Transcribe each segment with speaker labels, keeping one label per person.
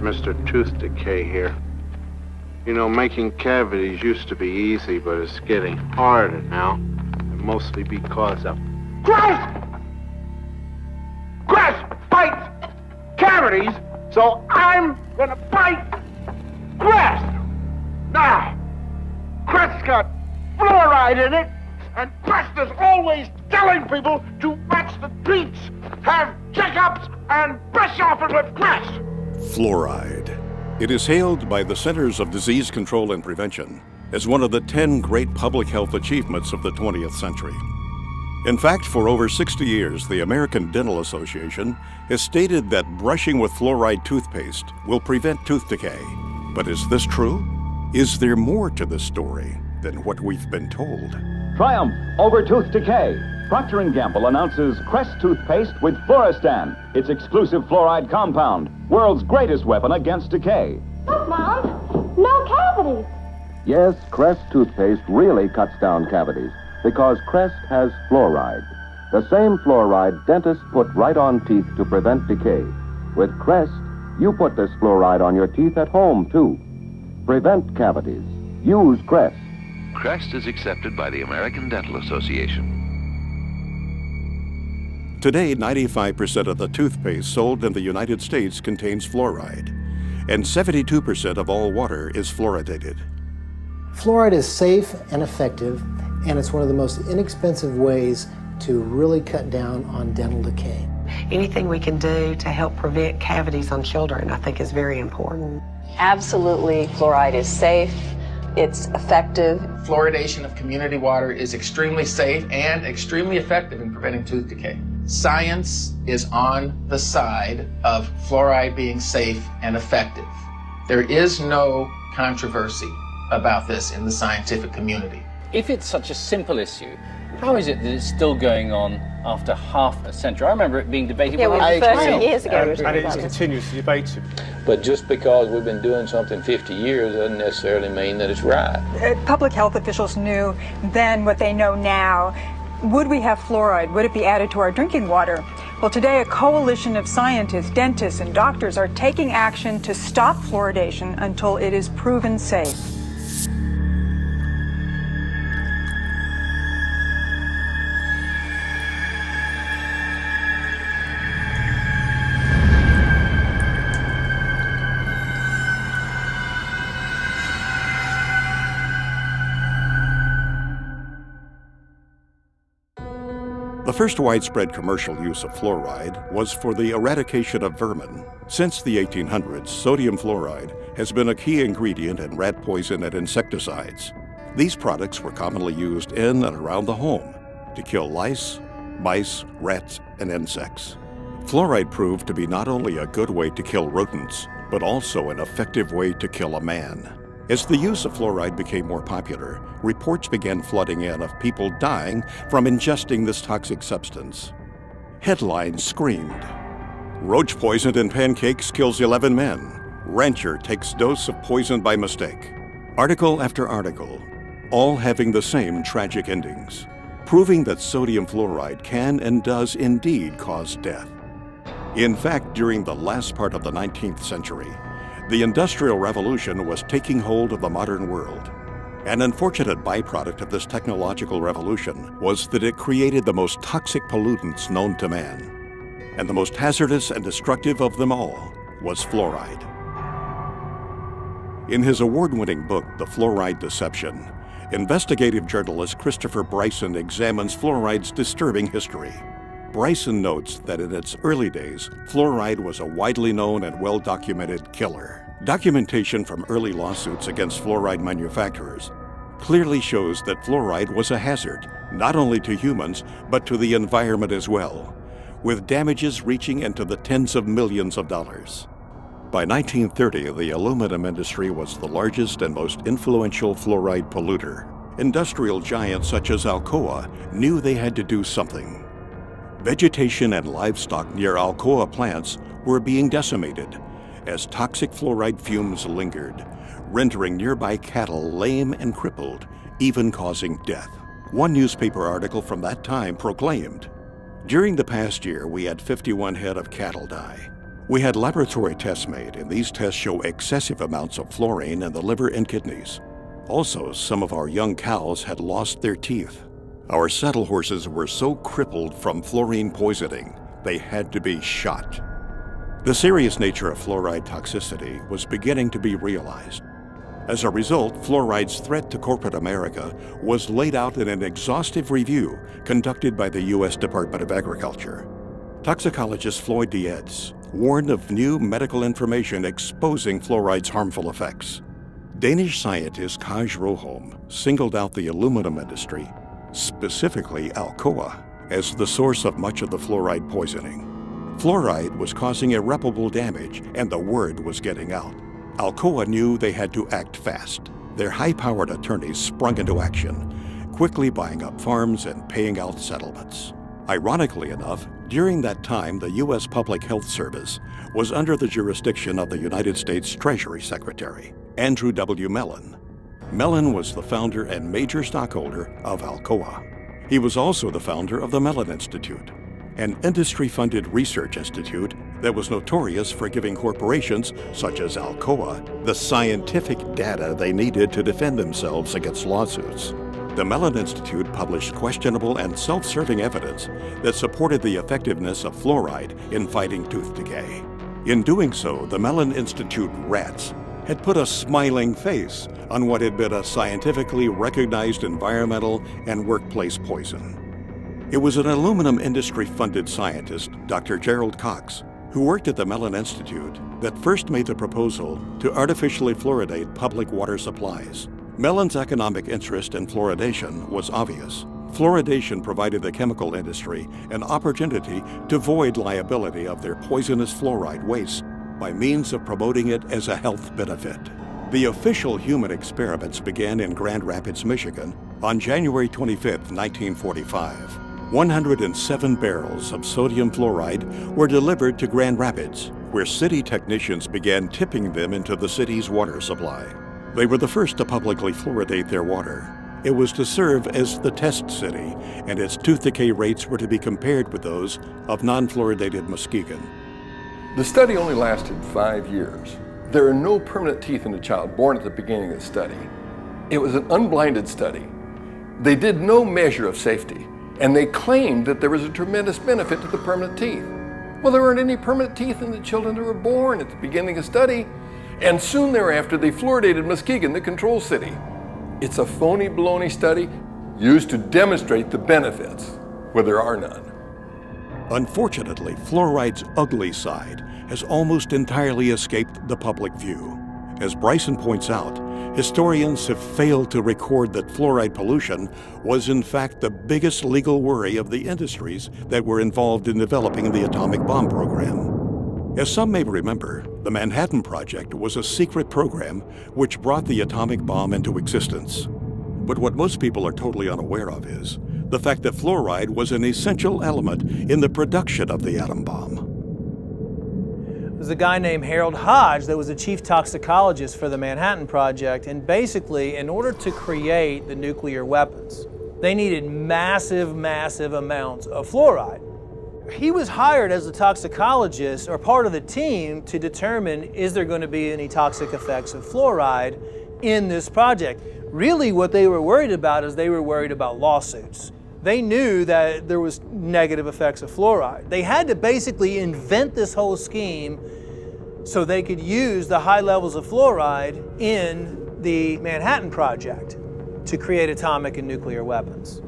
Speaker 1: Mr. Tooth Decay here. You know, making cavities used to be easy, but it's getting harder now. And mostly because of... Crest! Crest fights cavities, so I'm gonna fight Crest! Now, Crest's got fluoride in it, and Crest is always telling people to watch the teats, have checkups, and brush off it with Crest!
Speaker 2: Fluoride. It is hailed by the Centers of Disease Control and Prevention as one of the 10 great public health achievements of the 20th century. In fact, for over 60 years, the American Dental Association has stated that brushing with fluoride toothpaste will prevent tooth decay. But is this true? Is there more to this story than what we've been told?
Speaker 3: Triumph over tooth decay. Procter & Gamble announces Crest toothpaste with Fluoristan, its exclusive fluoride compound, world's greatest weapon against decay.
Speaker 4: Look, Mom, no cavities.
Speaker 5: Yes, Crest toothpaste really cuts down cavities because Crest has fluoride. The same fluoride dentists put right on teeth to prevent decay. With Crest, you put this fluoride on your teeth at home, too. Prevent cavities. Use Crest.
Speaker 6: Crest is accepted by the American Dental Association.
Speaker 2: Today, 95% of the toothpaste sold in the United States contains fluoride, and 72% of all water is fluoridated.
Speaker 7: Fluoride is safe and effective, and it's one of the most inexpensive ways to really cut down on dental decay.
Speaker 8: Anything we can do to help prevent cavities on children, I think, is very important.
Speaker 9: Absolutely, fluoride is safe. It's effective.
Speaker 10: Fluoridation of community water is extremely safe and extremely effective in preventing tooth decay. Science is on the side of fluoride being safe and effective. There is no controversy about this in the scientific community.
Speaker 11: If it's such a simple issue, how is it that it's still going on after half a century? I remember it being debated
Speaker 9: when I was 30 years ago.
Speaker 12: And it's continuously debated.
Speaker 13: But just because we've been doing something 50 years doesn't necessarily mean that it's right.
Speaker 14: Public health officials knew then what they know now. Would we have fluoride? Would it be added to our drinking water? Well, today a coalition of scientists, dentists, and doctors are taking action to stop fluoridation until it is proven safe.
Speaker 2: The first widespread commercial use of fluoride was for the eradication of vermin. Since the 1800s, sodium fluoride has been a key ingredient in rat poison and insecticides. These products were commonly used in and around the home to kill lice, mice, rats, and insects. Fluoride proved to be not only a good way to kill rodents, but also an effective way to kill a man. As the use of fluoride became more popular, reports began flooding in of people dying from ingesting this toxic substance. Headlines screamed, "Roach poisoned in pancakes kills 11 men. Rancher takes dose of poison by mistake." Article after article, all having the same tragic endings, proving that sodium fluoride can and does indeed cause death. In fact, during the last part of the 19th century, the Industrial Revolution was taking hold of the modern world. An unfortunate byproduct of this technological revolution was that it created the most toxic pollutants known to man. And the most hazardous and destructive of them all was fluoride. In his award-winning book, The Fluoride Deception, investigative journalist Christopher Bryson examines fluoride's disturbing history. Bryson notes that in its early days, fluoride was a widely known and well-documented killer. Documentation from early lawsuits against fluoride manufacturers clearly shows that fluoride was a hazard, not only to humans, but to the environment as well, with damages reaching into the tens of millions of dollars. By 1930, the aluminum industry was the largest and most influential fluoride polluter. Industrial giants such as Alcoa knew they had to do something. Vegetation and livestock near Alcoa plants were being decimated as toxic fluoride fumes lingered, rendering nearby cattle lame and crippled, even causing death. One newspaper article from that time proclaimed, "During the past year, we had 51 head of cattle die. We had laboratory tests made, and these tests show excessive amounts of fluorine in the liver and kidneys. Also, some of our young cows had lost their teeth. Our saddle horses were so crippled from fluorine poisoning, they had to be shot. The serious nature of fluoride toxicity was beginning to be realized. As a result, fluoride's threat to corporate America was laid out in an exhaustive review conducted by the U.S. Department of Agriculture. Toxicologist Floyd Dietz warned of new medical information exposing fluoride's harmful effects. Danish scientist Kaj Roholm singled out the aluminum industry, specifically Alcoa, as the source of much of the fluoride poisoning. Fluoride was causing irreparable damage, and the word was getting out. Alcoa knew they had to act fast. Their high-powered attorneys sprung into action, quickly buying up farms and paying out settlements. Ironically enough, during that time, the U.S. Public Health Service was under the jurisdiction of the United States Treasury Secretary, Andrew W. Mellon. Mellon was the founder and major stockholder of Alcoa. He was also the founder of the Mellon Institute, an industry-funded research institute that was notorious for giving corporations such as Alcoa the scientific data they needed to defend themselves against lawsuits. The Mellon Institute published questionable and self-serving evidence that supported the effectiveness of fluoride in fighting tooth decay. In doing so, the Mellon Institute rats had put a smiling face on what had been a scientifically recognized environmental and workplace poison. It was an aluminum industry-funded scientist, Dr. Gerald Cox, who worked at the Mellon Institute, that first made the proposal to artificially fluoridate public water supplies. Mellon's economic interest in fluoridation was obvious. Fluoridation provided the chemical industry an opportunity to void liability of their poisonous fluoride waste by means of promoting it as a health benefit. The official human experiments began in Grand Rapids, Michigan on January 25, 1945. 107 barrels of sodium fluoride were delivered to Grand Rapids, where city technicians began tipping them into the city's water supply. They were the first to publicly fluoridate their water. It was to serve as the test city, and its tooth decay rates were to be compared with those of non-fluoridated Muskegon.
Speaker 15: The study only lasted 5 years. There are no permanent teeth in a child born at the beginning of the study. It was an unblinded study. They did no measure of safety, and they claimed that there was a tremendous benefit to the permanent teeth. Well, there weren't any permanent teeth in the children that were born at the beginning of the study, and soon thereafter they fluoridated Muskegon, the control city. It's a phony baloney study used to demonstrate the benefits, where there are none.
Speaker 2: Unfortunately, fluoride's ugly side has almost entirely escaped the public view. As Bryson points out, historians have failed to record that fluoride pollution was in fact the biggest legal worry of the industries that were involved in developing the atomic bomb program. As some may remember, the Manhattan Project was a secret program which brought the atomic bomb into existence. But what most people are totally unaware of is the fact that fluoride was an essential element in the production of the atom bomb.
Speaker 16: There was a guy named Harold Hodge that was the chief toxicologist for the Manhattan Project, and basically, in order to create the nuclear weapons, they needed massive amounts of fluoride. He was hired as a toxicologist or part of the team to determine, is there going to be any toxic effects of fluoride in this project? Really what they were worried about is they were worried about lawsuits. They knew that there was negative effects of fluoride. They had to basically invent this whole scheme so they could use the high levels of fluoride in the Manhattan Project to create atomic and nuclear weapons.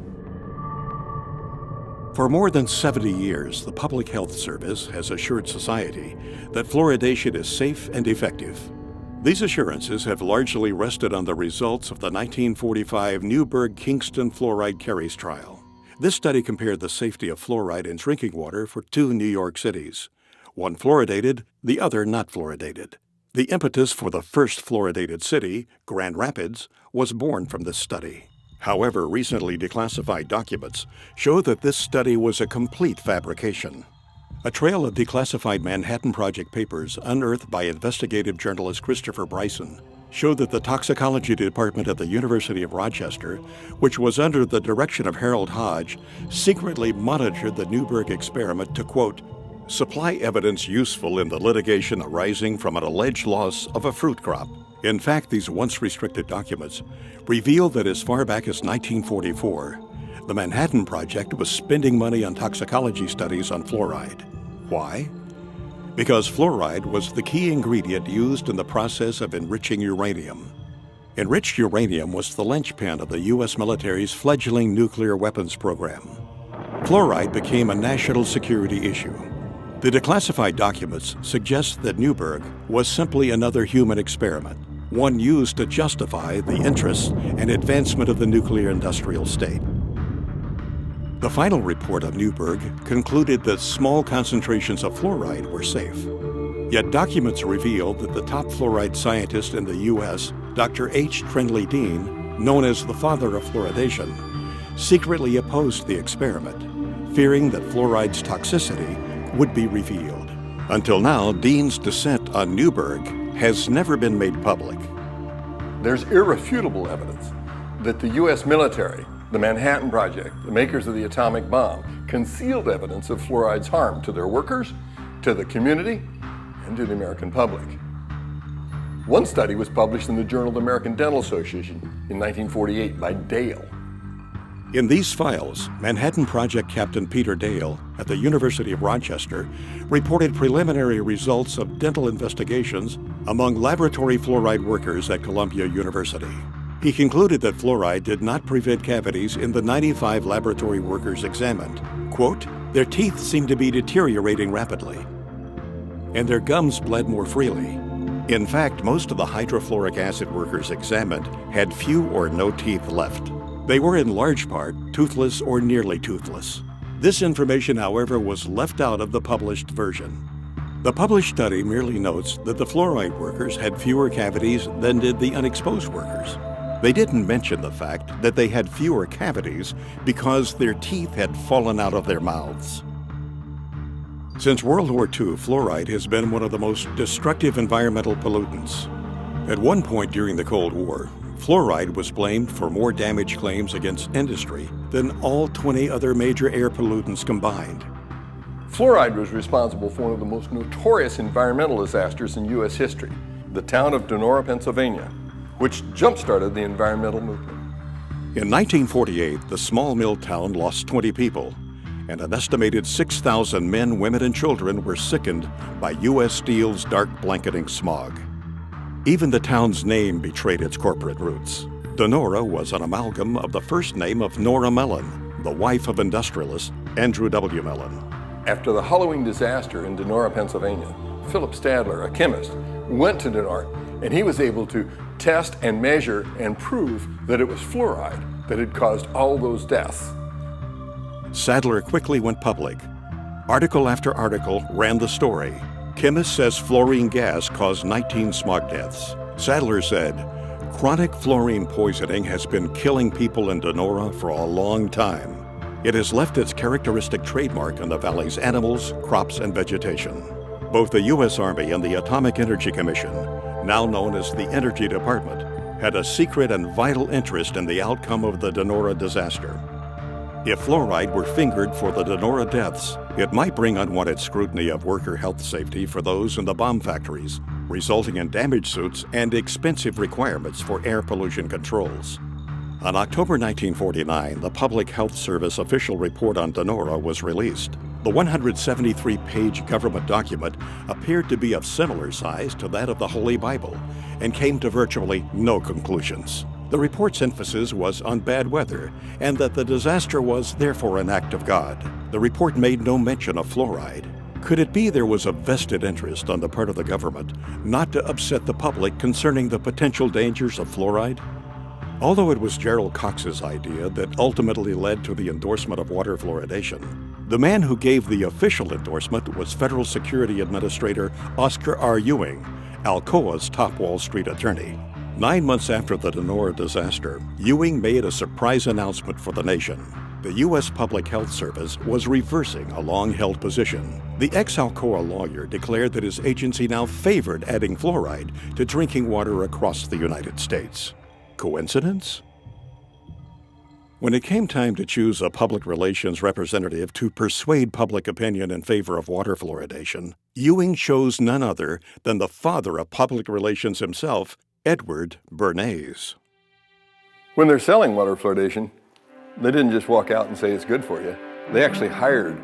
Speaker 2: For more than 70 years, the Public Health Service has assured society that fluoridation is safe and effective. These assurances have largely rested on the results of the 1945 Newburgh-Kingston fluoride caries trial. This study compared the safety of fluoride in drinking water for 2 New York cities, one fluoridated, the other not fluoridated. The impetus for the first fluoridated city, Grand Rapids, was born from this study. However, recently declassified documents show that this study was a complete fabrication. A trail of declassified Manhattan Project papers unearthed by investigative journalist Christopher Bryson showed that the toxicology department at the University of Rochester, which was under the direction of Harold Hodge, secretly monitored the Newburgh experiment to, quote, supply evidence useful in the litigation arising from an alleged loss of a fruit crop. In fact, these once restricted documents reveal that as far back as 1944, the Manhattan Project was spending money on toxicology studies on fluoride. Why? Because fluoride was the key ingredient used in the process of enriching uranium. Enriched uranium was the linchpin of the U.S. military's fledgling nuclear weapons program. Fluoride became a national security issue. The declassified documents suggest that Newberg was simply another human experiment, one used to justify the interests and advancement of the nuclear industrial state. The final report of Newberg concluded that small concentrations of fluoride were safe. Yet documents reveal that the top fluoride scientist in the U.S., Dr. H. Trindley Dean, known as the father of fluoridation, secretly opposed the experiment, fearing that fluoride's toxicity would be revealed. Until now, Dean's dissent on Newberg has never been made public.
Speaker 15: There's irrefutable evidence that the U.S. military, the Manhattan Project, the makers of the atomic bomb, concealed evidence of fluoride's harm to their workers, to the community, and to the American public. One study was published in the Journal of the American Dental Association in 1948 by Dale.
Speaker 2: In these files, Manhattan Project Captain Peter Dale at the University of Rochester reported preliminary results of dental investigations among laboratory fluoride workers at Columbia University. He concluded that fluoride did not prevent cavities in the 95 laboratory workers examined. Quote, "Their teeth seemed to be deteriorating rapidly, and their gums bled more freely. In fact, most of the hydrofluoric acid workers examined had few or no teeth left. They were in large part toothless or nearly toothless. This information, however, was left out of the published version. The published study merely notes that the fluoride workers had fewer cavities than did the unexposed workers. They didn't mention the fact that they had fewer cavities because their teeth had fallen out of their mouths." Since World War II, fluoride has been one of the most destructive environmental pollutants. At one point during the Cold War, fluoride was blamed for more damage claims against industry than all 20 other major air pollutants combined.
Speaker 15: Fluoride was responsible for one of the most notorious environmental disasters in U.S. history, the town of Donora, Pennsylvania, which jump-started the environmental movement.
Speaker 2: In 1948, the small mill town lost 20 people, and an estimated 6,000 men, women, and children were sickened by U.S. Steel's dark blanketing smog. Even the town's name betrayed its corporate roots. Donora was an amalgam of the first name of Nora Mellon, the wife of industrialist Andrew W. Mellon.
Speaker 15: After the Halloween disaster in Donora, Pennsylvania, Philip Stadler, a chemist, went to Donora, and he was able to test and measure and prove that it was fluoride that had caused all those deaths.
Speaker 2: Sadler quickly went public. Article after article ran the story. Chemist says fluorine gas caused 19 smog deaths. Sadler said, "Chronic fluorine poisoning has been killing people in Donora for a long time. It has left its characteristic trademark on the valley's animals, crops, and vegetation." Both the U.S. Army and the Atomic Energy Commission, now known as the Energy Department, had a secret and vital interest in the outcome of the Donora disaster. If fluoride were fingered for the Donora deaths, it might bring unwanted scrutiny of worker health safety for those in the bomb factories, resulting in damage suits and expensive requirements for air pollution controls. On October 1949, the Public Health Service official report on Donora was released. The 173-page government document appeared to be of similar size to that of the Holy Bible and came to virtually no conclusions. The report's emphasis was on bad weather and that the disaster was therefore an act of God. The report made no mention of fluoride. Could it be there was a vested interest on the part of the government not to upset the public concerning the potential dangers of fluoride? Although it was Gerald Cox's idea that ultimately led to the endorsement of water fluoridation, the man who gave the official endorsement was Federal Security Administrator Oscar R. Ewing, Alcoa's top Wall Street attorney. 9 months after the Donora disaster, Ewing made a surprise announcement for the nation. The U.S. Public Health Service was reversing a long-held position. The ex-Alcoa lawyer declared that his agency now favored adding fluoride to drinking water across the United States. Coincidence? When it came time to choose a public relations representative to persuade public opinion in favor of water fluoridation, Ewing chose none other than the father of public relations himself, Edward Bernays.
Speaker 15: When they're selling water fluoridation, they didn't just walk out and say it's good for you. They actually hired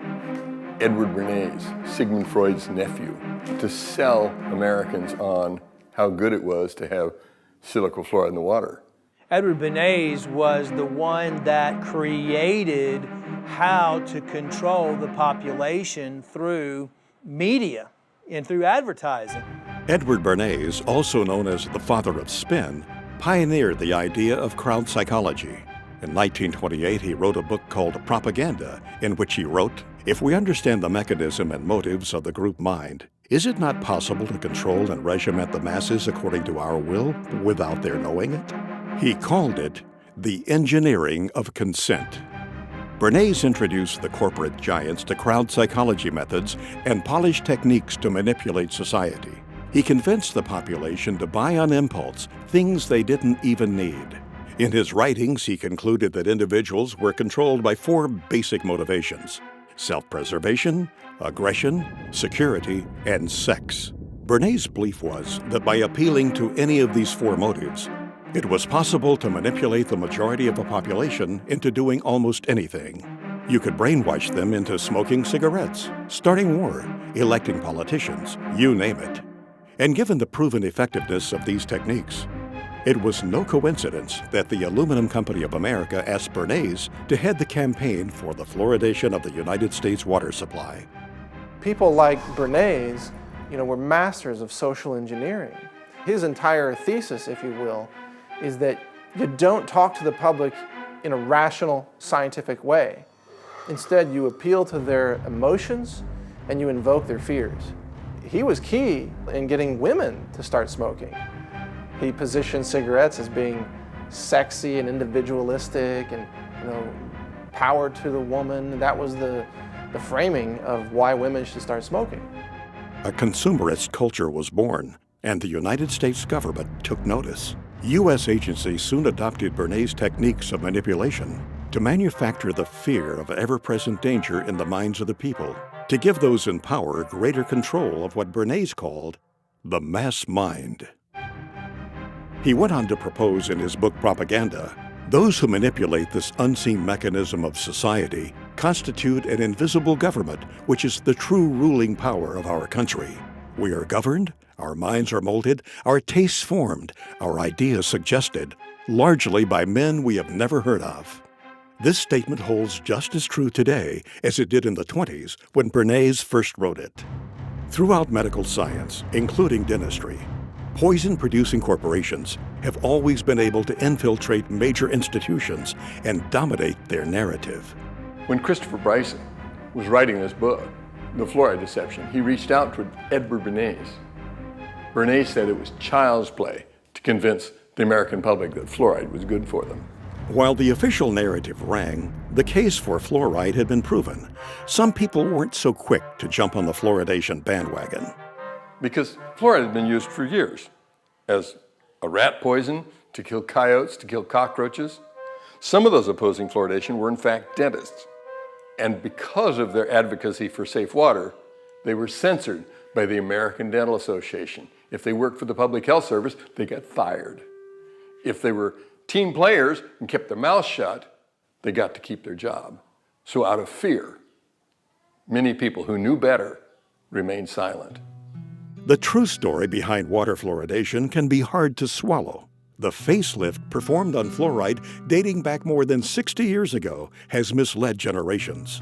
Speaker 15: Edward Bernays, Sigmund Freud's nephew, to sell Americans on how good it was to have silicon fluoride in the water.
Speaker 16: Edward Bernays was the one that created how to control the population through media and through advertising.
Speaker 2: Edward Bernays, also known as the father of spin, pioneered the idea of crowd psychology. In 1928, he wrote a book called Propaganda, in which he wrote, "If we understand the mechanism and motives of the group mind, is it not possible to control and regiment the masses according to our will without their knowing it?" He called it the engineering of consent. Bernays introduced the corporate giants to crowd psychology methods and polished techniques to manipulate society. He convinced the population to buy on impulse things they didn't even need. In his writings, he concluded that individuals were controlled by 4 basic motivations: self-preservation, aggression, security, and sex. Bernays' belief was that by appealing to any of these 4 motives, it was possible to manipulate the majority of a population into doing almost anything. You could brainwash them into smoking cigarettes, starting war, electing politicians, you name it. And given the proven effectiveness of these techniques, it was no coincidence that the Aluminum Company of America asked Bernays to head the campaign for the fluoridation of the United States water supply.
Speaker 17: People like Bernays, were masters of social engineering. His entire thesis, if you will, is that you don't talk to the public in a rational, scientific way. Instead, you appeal to their emotions and you invoke their fears. He was key in getting women to start smoking. He positioned cigarettes as being sexy and individualistic and, power to the woman. That was the framing of why women should start smoking.
Speaker 2: A consumerist culture was born, and the United States government took notice. U.S. agencies soon adopted Bernays' techniques of manipulation to manufacture the fear of ever-present danger in the minds of the people, to give those in power greater control of what Bernays called the mass mind. He went on to propose in his book Propaganda, those who manipulate this unseen mechanism of society constitute an invisible government which is the true ruling power of our country. We are governed, our minds are molded, our tastes formed, our ideas suggested, largely by men we have never heard of. This statement holds just as true today as it did in the 1920s when Bernays first wrote it. Throughout medical science, including dentistry, poison-producing corporations have always been able to infiltrate major institutions and dominate their narrative.
Speaker 15: When Christopher Bryson was writing this book, The Fluoride Deception, he reached out to Edward Bernays. Bernays said it was child's play to convince the American public that fluoride was good for them.
Speaker 2: While the official narrative rang, the case for fluoride had been proven. Some people weren't so quick to jump on the fluoridation bandwagon.
Speaker 15: Because fluoride had been used for years as a rat poison, to kill coyotes, to kill cockroaches. Some of those opposing fluoridation were in fact dentists. And because of their advocacy for safe water, they were censored by the American Dental Association. If they worked for the Public Health Service, they got fired. If they were team players and kept their mouths shut, they got to keep their job. So out of fear, many people who knew better remained silent.
Speaker 2: The true story behind water fluoridation can be hard to swallow. The facelift performed on fluoride dating back more than 60 years ago has misled generations.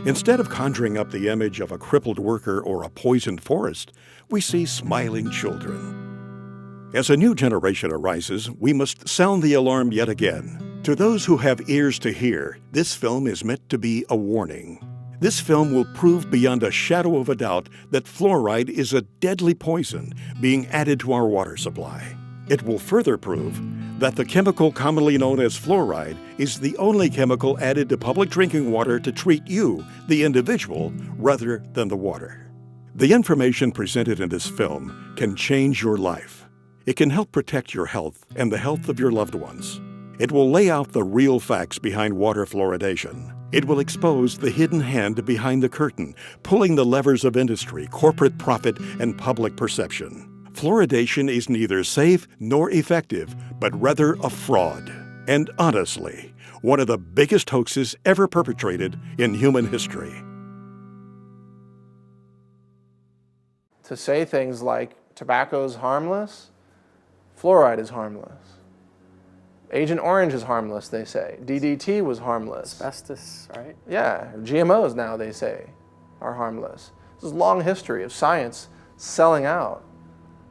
Speaker 2: Instead of conjuring up the image of a crippled worker or a poisoned forest, we see smiling children. As a new generation arises, we must sound the alarm yet again. To those who have ears to hear, this film is meant to be a warning. This film will prove beyond a shadow of a doubt that fluoride is a deadly poison being added to our water supply. It will further prove that the chemical commonly known as fluoride is the only chemical added to public drinking water to treat you, the individual, rather than the water. The information presented in this film can change your life. It can help protect your health and the health of your loved ones. It will lay out the real facts behind water fluoridation. It will expose the hidden hand behind the curtain, pulling the levers of industry, corporate profit, and public perception. Fluoridation is neither safe nor effective, but rather a fraud. And honestly, one of the biggest hoaxes ever perpetrated in human history.
Speaker 17: To say things like tobacco is harmless, fluoride is harmless. Agent Orange is harmless, they say. DDT was harmless.
Speaker 18: Asbestos, right?
Speaker 17: Yeah, GMOs now, they say, are harmless. This is a long history of science selling out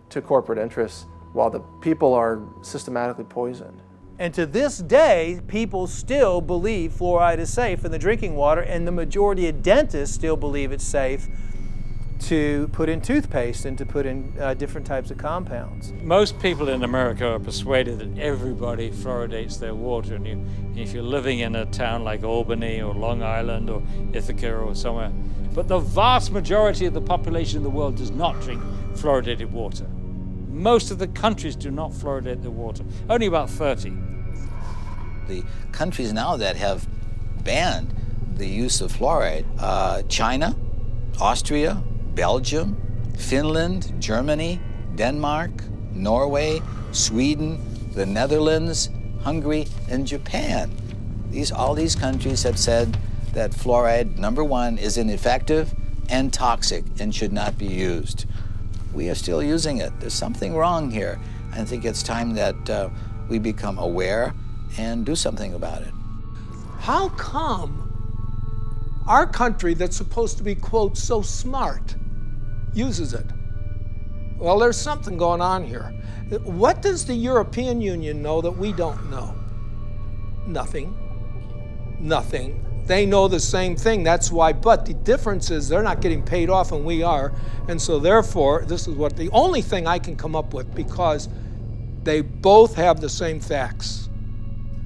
Speaker 17: to corporate interests while the people are systematically poisoned.
Speaker 16: And to this day, people still believe fluoride is safe in the drinking water, and the majority of dentists still believe it's safe to put in toothpaste and to put in different types of compounds.
Speaker 19: Most people in America are persuaded that everybody fluoridates their water. And if you're living in a town like Albany or Long Island or Ithaca or somewhere, but the vast majority of the population in the world does not drink fluoridated water. Most of the countries do not fluoridate their water, only about 30.
Speaker 20: The countries now that have banned the use of fluoride, China, Austria, Belgium, Finland, Germany, Denmark, Norway, Sweden, the Netherlands, Hungary, and Japan. All these countries have said that fluoride, number one, is ineffective and toxic and should not be used. We are still using it. There's something wrong here. I think it's time that we become aware and do something about it.
Speaker 21: How come our country that's supposed to be, quote, so smart, uses it? Well, there's something going on here. What does the European Union know that we don't know? Nothing. Nothing. They know the same thing, that's why, but the difference is they're not getting paid off and we are, and so therefore, this is what the only thing I can come up with, because they both have the same facts.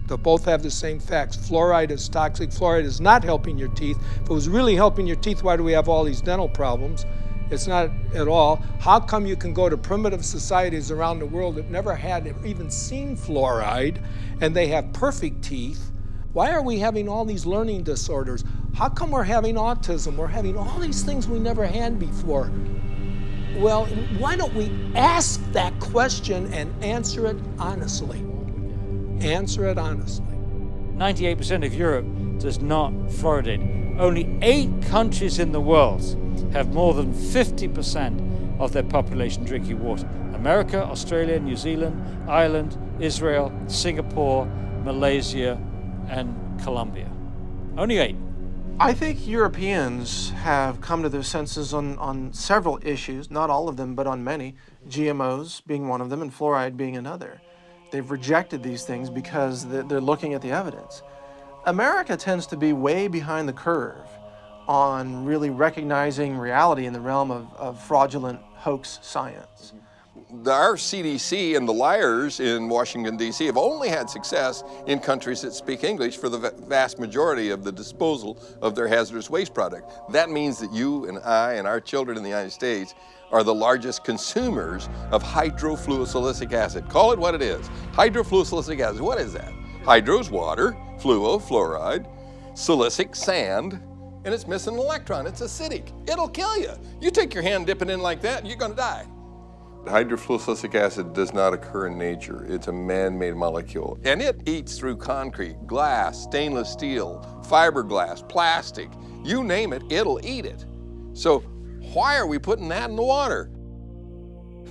Speaker 21: They both have the same facts. Fluoride is toxic. Fluoride is not helping your teeth. If it was really helping your teeth, why do we have all these dental problems? It's not at all. How come you can go to primitive societies around the world that never had even seen fluoride, and they have perfect teeth? Why are we having all these learning disorders? How come we're having autism? We're having all these things we never had before. Well, why don't we ask that question and answer it honestly? Answer it honestly.
Speaker 19: 98% of Europe does not fluoridate. Only 8 countries in the world have more than 50% of their population drinking water. America, Australia, New Zealand, Ireland, Israel, Singapore, Malaysia, and Colombia. Only 8.
Speaker 17: I think Europeans have come to their senses on several issues, not all of them, but on many, GMOs being one of them and fluoride being another. They've rejected these things because they're looking at the evidence. America tends to be way behind the curve on really recognizing reality in the realm of fraudulent hoax science.
Speaker 15: Our CDC and the liars in Washington, D.C. have only had success in countries that speak English for the vast majority of the disposal of their hazardous waste product. That means that you and I and our children in the United States are the largest consumers of hydrofluosilicic acid. Call it what it is. Hydrofluosilicic acid, what is that? Hydro's water, fluo, fluoride, silicic, sand, and it's missing an electron. It's acidic. It'll kill you. You take your hand, dip it in like that, you're gonna die. Hydrofluosilicic acid does not occur in nature. It's a man-made molecule. And it eats through concrete, glass, stainless steel, fiberglass, plastic. You name it, it'll eat it. So why are we putting that in the water?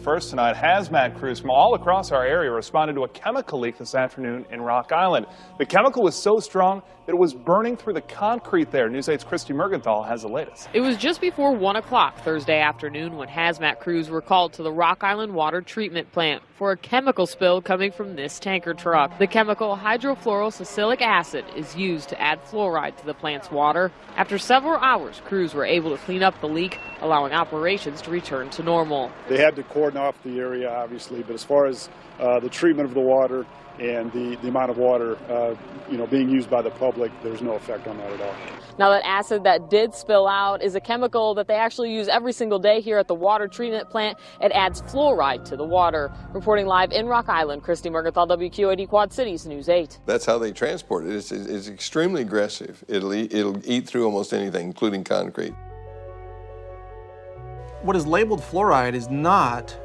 Speaker 12: First tonight, hazmat crews from all across our area responded to a chemical leak this afternoon in Rock Island. The chemical was so strong that it was burning through the concrete there. News 8's Christy Mergenthal has the latest.
Speaker 22: It was just before 1 o'clock Thursday afternoon when hazmat crews were called to the Rock Island water treatment plant for a chemical spill coming from this tanker truck. The chemical hydrofluorosilicic acid is used to add fluoride to the plant's water. After several hours, crews were able to clean up the leak, allowing operations to return to normal.
Speaker 23: They had to cordon off the area, obviously, but as far as the treatment of the water and the amount of water being used by the public, there's no effect on that at all.
Speaker 22: Now, that acid that did spill out is a chemical that they actually use every single day here at the water treatment plant. It adds fluoride to the water. Reporting Reporting live in Rock Island, Christy Mergenthal, WQAD Quad Cities News 8.
Speaker 15: That's how they transport it. It's extremely aggressive. It'll eat through almost anything, including concrete.
Speaker 17: What is labeled fluoride is not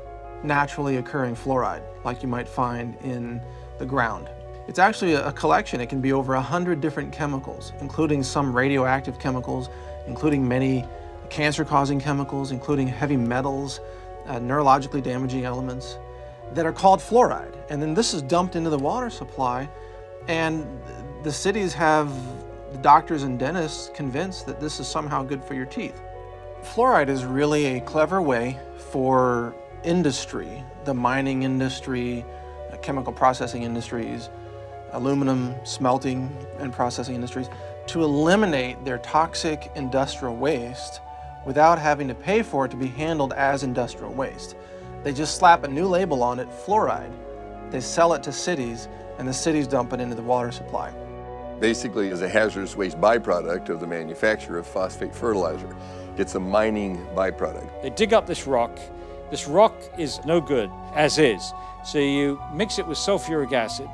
Speaker 17: naturally occurring fluoride like you might find in the ground. It's actually a collection. It can be over 100 different chemicals, including some radioactive chemicals, including many cancer-causing chemicals, including heavy metals, neurologically damaging elements that are called fluoride. And then this is dumped into the water supply, and the cities have the doctors and dentists convinced that this is somehow good for your teeth. Fluoride is really a clever way for industry, the mining industry, chemical processing industries, aluminum smelting and processing industries, to eliminate their toxic industrial waste without having to pay for it to be handled as industrial waste. They just slap a new label on it, fluoride. They sell it to cities, and the cities dump it into the water supply.
Speaker 15: Basically, it's a hazardous waste byproduct of the manufacture of phosphate fertilizer. It's a mining byproduct.
Speaker 19: They dig up this rock. This rock is no good as is. So you mix it with sulfuric acid,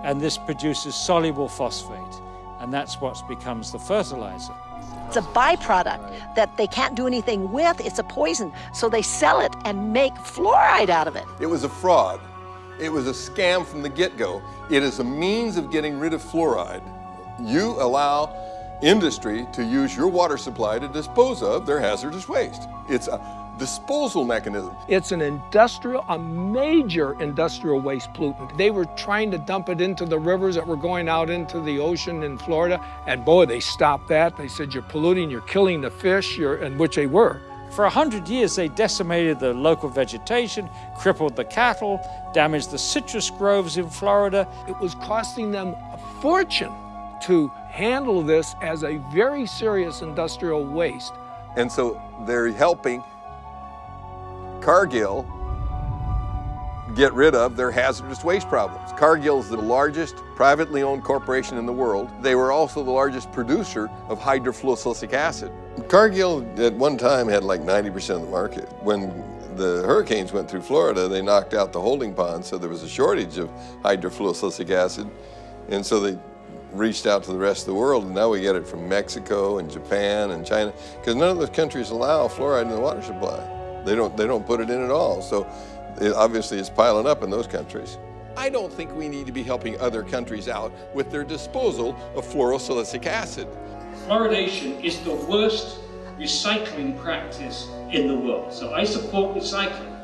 Speaker 19: and this produces soluble phosphate, and that's what becomes the fertilizer.
Speaker 1: It's a byproduct that they can't do anything with. It's a poison, so they sell it and make fluoride out of it.
Speaker 15: It was a fraud. It was a scam from the get-go. It is a means of getting rid of fluoride. You allow industry to use your water supply to dispose of their hazardous waste. It's a disposal mechanism.
Speaker 21: It's a major industrial waste pollutant. They were trying to dump it into the rivers that were going out into the ocean in Florida, and boy, they stopped that. They said, you're polluting, you're killing the fish, and which they were.
Speaker 19: For 100 years, they decimated the local vegetation, crippled the cattle, damaged the citrus groves in Florida.
Speaker 21: It was costing them a fortune to handle this as a very serious industrial waste.
Speaker 15: And so they're helping Cargill get rid of their hazardous waste problems. Cargill is the largest privately owned corporation in the world. They were also the largest producer of hydrofluorosilicic acid. Cargill at one time had like 90% of the market. When the hurricanes went through Florida, they knocked out the holding pond, so there was a shortage of hydrofluorosilicic acid. And so they reached out to the rest of the world, and now we get it from Mexico and Japan and China, because none of those countries allow fluoride in the water supply. They don't put it in at all. So obviously it's piling up in those countries. I don't think we need to be helping other countries out with their disposal of fluorosilicic acid.
Speaker 3: Fluoridation is the worst recycling practice in the world. So I support recycling.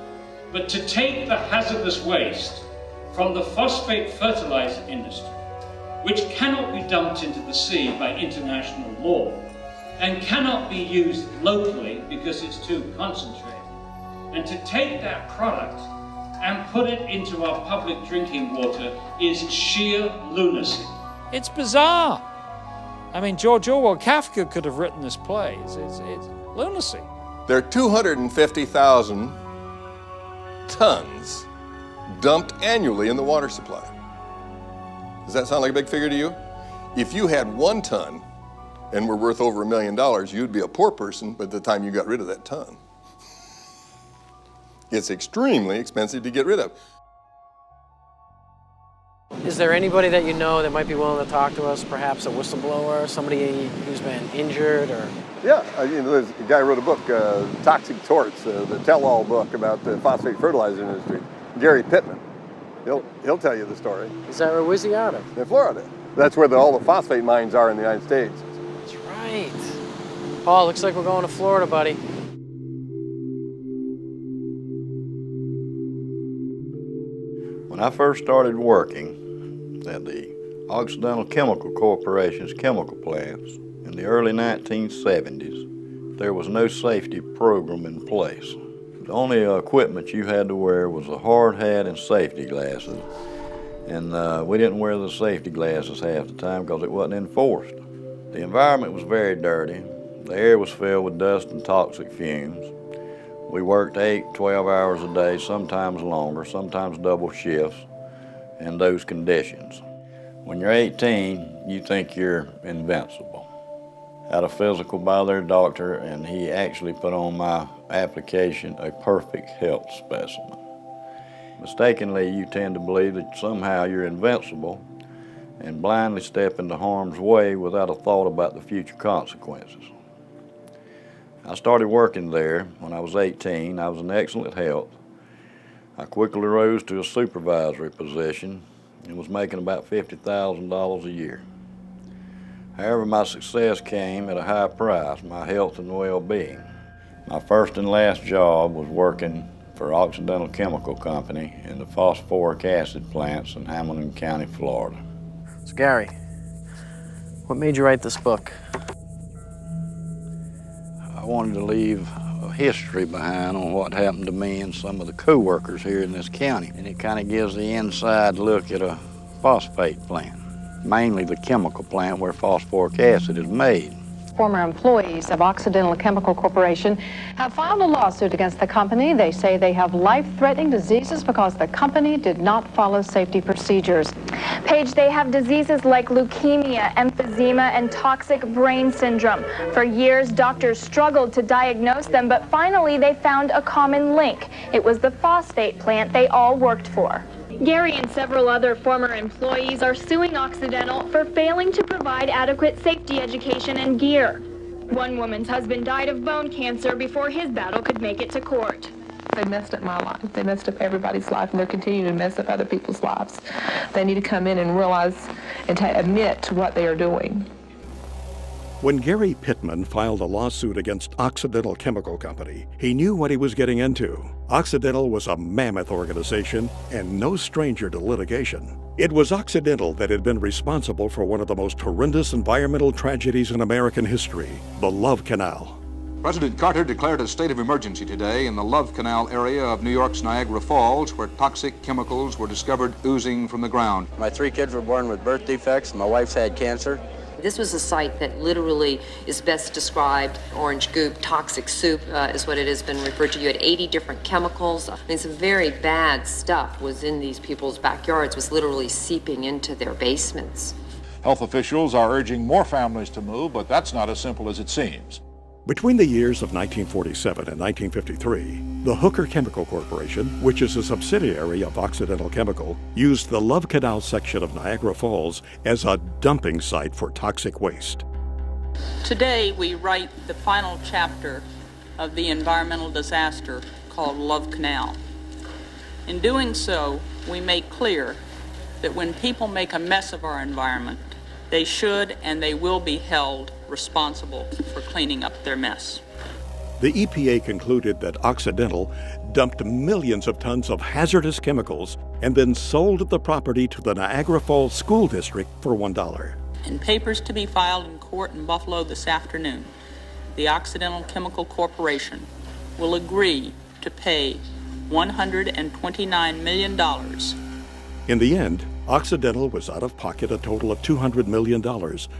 Speaker 3: But to take the hazardous waste from the phosphate fertilizer industry, which cannot be dumped into the sea by international law, and cannot be used locally because it's too concentrated, and to take that product and put it into our public drinking water is sheer lunacy.
Speaker 19: It's bizarre. I mean, George Orwell, Kafka could have written this play. It's lunacy.
Speaker 15: There are 250,000 tons dumped annually in the water supply. Does that sound like a big figure to you? If you had 1 ton and were worth over $1 million, you'd be a poor person by the time you got rid of that ton. It's extremely expensive to get rid of.
Speaker 18: Is there anybody that you know that might be willing to talk to us, perhaps a whistleblower, somebody who's been injured or?
Speaker 15: Yeah, there's a guy who wrote a book, Toxic Torts, the tell-all book about the phosphate fertilizer industry, Gary Pittman. He'll tell you the story.
Speaker 18: Is that where's he out of?
Speaker 15: In Florida. That's where all the phosphate mines are in the United States.
Speaker 18: That's right. Paul, looks like we're going to Florida, buddy.
Speaker 24: When I first started working at the Occidental Chemical Corporation's chemical plants in the early 1970s, there was no safety program in place. The only equipment you had to wear was a hard hat and safety glasses. And we didn't wear the safety glasses half the time because it wasn't enforced. The environment was very dirty. The air was filled with dust and toxic fumes. We worked 8, 12 hours a day, sometimes longer, sometimes double shifts in those conditions. When you're 18, you think you're invincible. Had a physical by their doctor, and he actually put on my application a perfect health specimen. Mistakenly, you tend to believe that somehow you're invincible and blindly step into harm's way without a thought about the future consequences. I started working there when I was 18. I was in excellent health. I quickly rose to a supervisory position and was making about $50,000 a year. However, my success came at a high price, my health and well-being. My first and last job was working for Occidental Chemical Company in the phosphoric acid plants in Hamilton County, Florida.
Speaker 18: So Gary, what made you write this book?
Speaker 24: I wanted to leave a history behind on what happened to me and some of the co-workers here in this county. And it kind of gives the inside look at a phosphate plant, mainly the chemical plant where phosphoric acid is made.
Speaker 9: Former employees of Occidental Chemical Corporation have filed a lawsuit against the company. They say they have life-threatening diseases because the company did not follow safety procedures.
Speaker 4: Paige, they have diseases like leukemia, emphysema, and toxic brain syndrome. For years, doctors struggled to diagnose them, but finally they found a common link. It was the phosphate plant they all worked for. Gary and several other former employees are suing Occidental for failing to provide adequate safety education and gear. One woman's husband died of bone cancer before his battle could make it to court.
Speaker 5: They messed up my life. They messed up everybody's life, and they're continuing to mess up other people's lives. They need to come in and realize and admit to what they are doing.
Speaker 2: When Gary Pittman filed a lawsuit against Occidental Chemical Company, he knew what he was getting into. Occidental was a mammoth organization and no stranger to litigation. It was Occidental that had been responsible for one of the most horrendous environmental tragedies in American history, the Love Canal.
Speaker 6: President Carter declared a state of emergency today in the Love Canal area of New York's Niagara Falls, where toxic chemicals were discovered oozing from the ground.
Speaker 7: My 3 kids were born with birth defects. My wife's had cancer.
Speaker 25: This was a site that literally is best described, orange goop, toxic soup is what it has been referred to. You had 80 different chemicals. I mean, some very bad stuff was in these people's backyards, was literally seeping into their basements.
Speaker 6: Health officials are urging more families to move, but that's not as simple as it seems.
Speaker 2: Between the years of 1947 and 1953, the Hooker Chemical Corporation, which is a subsidiary of Occidental Chemical, used the Love Canal section of Niagara Falls as a dumping site for toxic waste.
Speaker 26: Today, we write the final chapter of the environmental disaster called Love Canal. In doing so, we make clear that when people make a mess of our environment, they should and they will be held responsible for cleaning up their mess.
Speaker 2: The EPA concluded that Occidental dumped millions of tons of hazardous chemicals and then sold the property to the Niagara Falls School District for $1.
Speaker 26: In papers to be filed in court in Buffalo this afternoon, the Occidental Chemical Corporation will agree to pay $129 million.
Speaker 2: In the end, Occidental was out of pocket a total of $200 million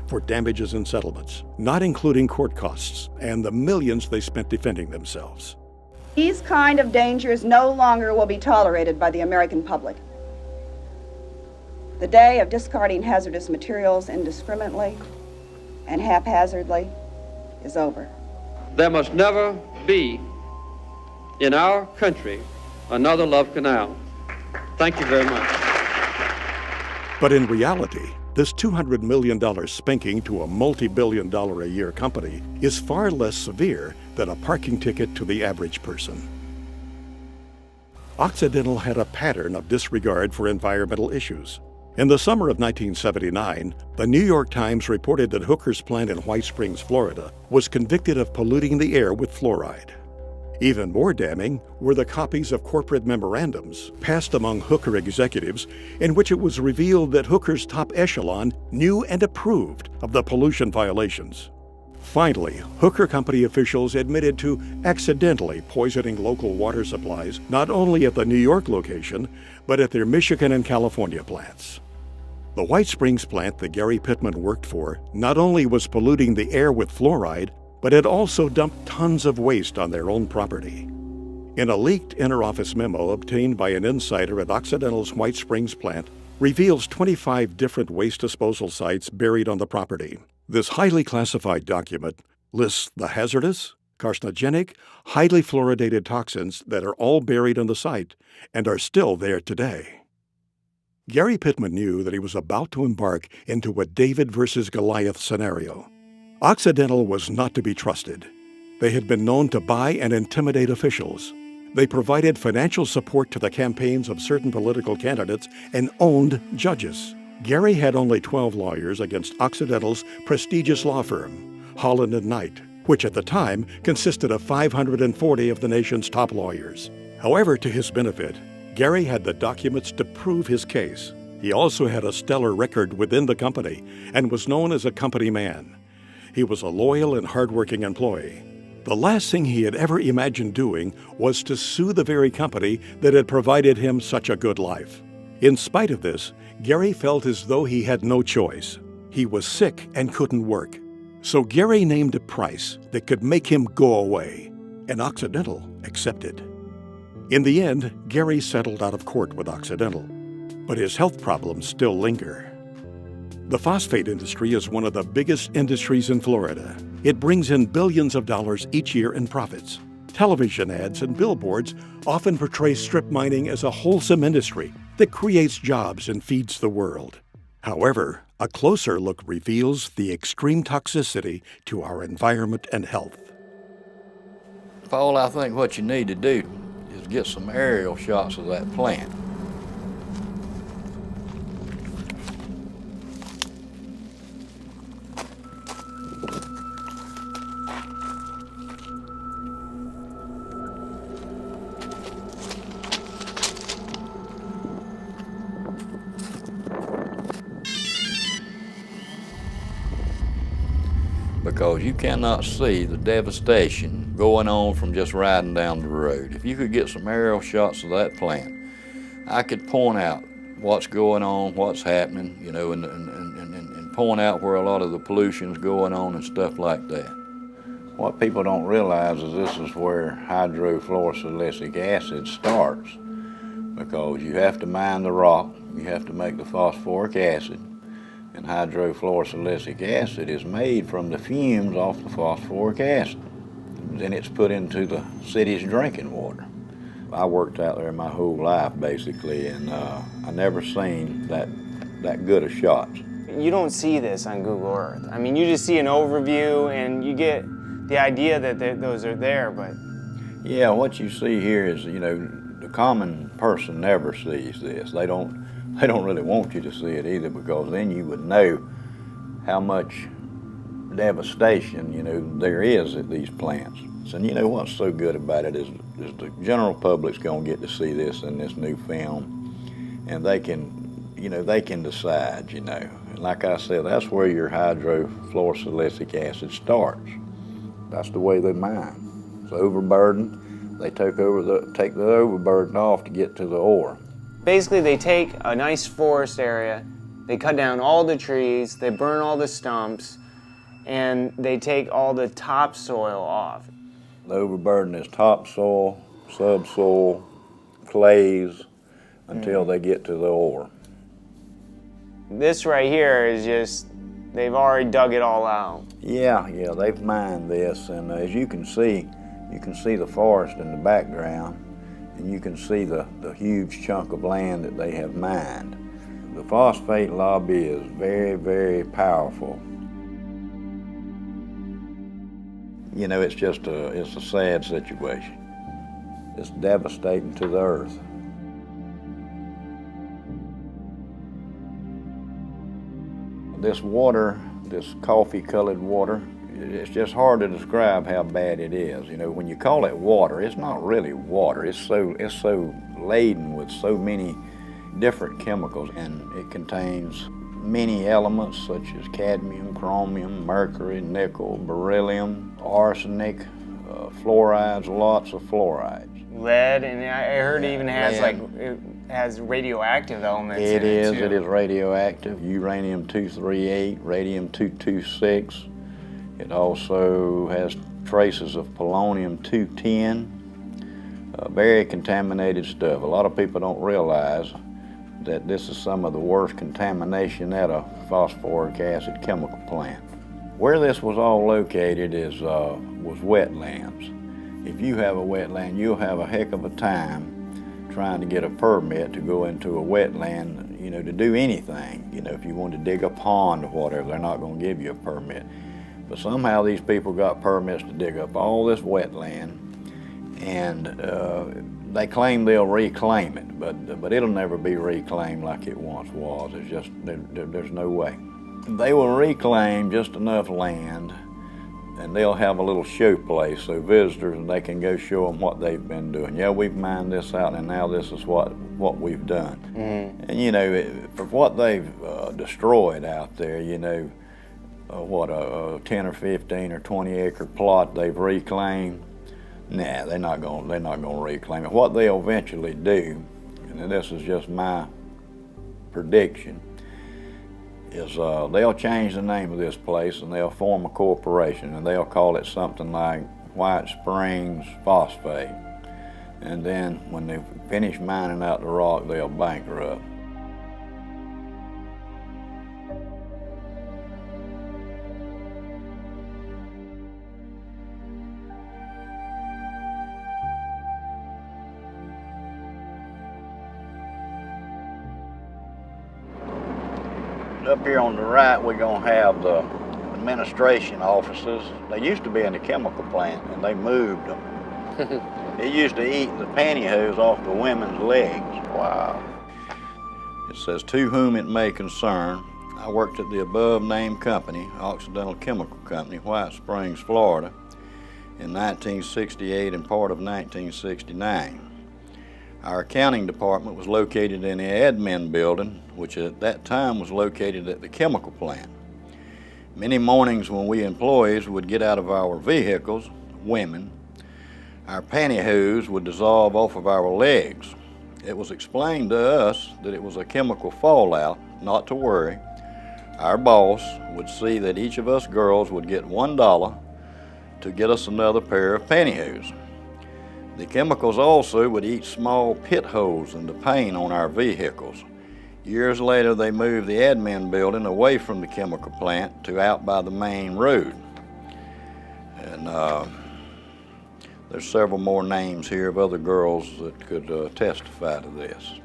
Speaker 2: for damages and settlements, not including court costs and the millions they spent defending themselves.
Speaker 27: These kind of dangers no longer will be tolerated by the American public. The day of discarding hazardous materials indiscriminately and haphazardly is over.
Speaker 28: There must never be in our country another Love Canal. Thank you very much.
Speaker 2: But in reality, this $200 million spanking to a multi-billion-dollar-a-year company is far less severe than a parking ticket to the average person. Occidental had a pattern of disregard for environmental issues. In the summer of 1979, the New York Times reported that Hooker's plant in White Springs, Florida, was convicted of polluting the air with fluoride. Even more damning were the copies of corporate memorandums passed among Hooker executives in which it was revealed that Hooker's top echelon knew and approved of the pollution violations. Finally, Hooker Company officials admitted to accidentally poisoning local water supplies not only at the New York location, but at their Michigan and California plants. The White Springs plant that Gary Pittman worked for not only was polluting the air with fluoride, but had also dumped tons of waste on their own property. In a leaked interoffice memo obtained by an insider at Occidental's White Springs plant, reveals 25 different waste disposal sites buried on the property. This highly classified document lists the hazardous, carcinogenic, highly fluoridated toxins that are all buried in the site and are still there today. Gary Pittman knew that he was about to embark into a David versus Goliath scenario. Occidental was not to be trusted. They had been known to buy and intimidate officials. They provided financial support to the campaigns of certain political candidates and owned judges. Gary had only 12 lawyers against Occidental's prestigious law firm, Holland & Knight, which at the time consisted of 540 of the nation's top lawyers. However, to his benefit, Gary had the documents to prove his case. He also had a stellar record within the company and was known as a company man. He was a loyal and hardworking employee. The last thing he had ever imagined doing was to sue the very company that had provided him such a good life. In spite of this, Gary felt as though he had no choice. He was sick and couldn't work. So Gary named a price that could make him go away, and Occidental accepted. In the end, Gary settled out of court with Occidental, but his health problems still linger. The phosphate industry is one of the biggest industries in Florida. It brings in billions of dollars each year in profits. Television ads and billboards often portray strip mining as a wholesome industry that creates jobs and feeds the world. However, a closer look reveals the extreme toxicity to our environment and health.
Speaker 24: Paul, I think what you need to do is get some aerial shots of that plant. Because you cannot see the devastation going on from just riding down the road. If you could get some aerial shots of that plant, I could point out what's going on, what's happening, you know, and point out where a lot of the pollution's going on and stuff like that. What people don't realize is this is where hydrofluorosilicic acid starts, because you have to mine the rock, you have to make the phosphoric acid, and hydrofluorosilicic acid is made from the fumes off the phosphoric acid. Then it's put into the city's drinking water. I worked out there my whole life, basically, and I never seen that good of shots.
Speaker 8: You don't see this on Google Earth. I mean, you just see an overview and you get the idea that those are there, but...
Speaker 24: Yeah, what you see here is, you know, the common person never sees this. They don't really want you to see it either, because then you would know how much devastation, you know, there is at these plants. And you know what's so good about it is the general public's gonna get to see this in this new film, and they can, you know, they can decide, you know. And like I said, that's where your hydrofluorosilicic acid starts. That's the way they mine. It's overburdened. They take the overburden off to get to the ore.
Speaker 8: Basically, they take a nice forest area, they cut down all the trees, they burn all the stumps, and they take all the topsoil off.
Speaker 24: The overburden is topsoil, subsoil, clays, until they get to the ore.
Speaker 8: This right here is just, they've already dug it all out.
Speaker 24: Yeah, they've mined this, and as you can see the forest in the background, and you can see the huge chunk of land that they have mined. The phosphate lobby is very, very powerful. You know, it's a sad situation. It's devastating to the earth. This water, this coffee-colored water, it's just hard to describe how bad it is. You know, when you call it water, it's not really water. It's so laden with so many different chemicals, and it contains many elements such as cadmium, chromium, mercury, nickel, beryllium, arsenic, fluorides, lots of fluorides.
Speaker 8: Lead, and I heard it even has it has radioactive elements in it too.
Speaker 24: It is radioactive. Uranium-238, radium-226. It also has traces of polonium-210. Very contaminated stuff. A lot of people don't realize that this is some of the worst contamination at a phosphoric acid chemical plant. Where this was all located was wetlands. If you have a wetland, you'll have a heck of a time trying to get a permit to go into a wetland, you know, to do anything. You know, if you want to dig a pond or whatever, they're not going to give you a permit. But somehow these people got permits to dig up all this wetland, and they claim they'll reclaim it, but it'll never be reclaimed like it once was. It's just, there's no way. They will reclaim just enough land, and they'll have a little show place so visitors, and they can go show them what they've been doing. Yeah, we've mined this out, and now this is what we've done. Mm-hmm. And you know, for what they've destroyed out there, you know, what a 10 or 15 or 20 acre plot they've reclaimed. Nah, they're not going to reclaim it. What they'll eventually do, and this is just my prediction, is they'll change the name of this place and they'll form a corporation, and they'll call it something like White Springs Phosphate. And then when they finish mining out the rock, they'll bankrupt. Up here on the right, we're going to have the administration offices. They used to be in the chemical plant, and they moved them. They used to eat the pantyhose off the women's legs. Wow. It says, "To whom it may concern, I worked at the above-named company, Occidental Chemical Company, White Springs, Florida, in 1968 and part of 1969. Our accounting department was located in the admin building, which at that time was located at the chemical plant. Many mornings when we employees would get out of our vehicles, women, our pantyhose would dissolve off of our legs. It was explained to us that it was a chemical fallout, not to worry. Our boss would see that each of us girls would get $1 to get us another pair of pantyhose. The chemicals also would eat small pit holes in the paint on our vehicles. Years later, they moved the admin building away from the chemical plant to out by the main road. And there's several more names here of other girls that could testify to this.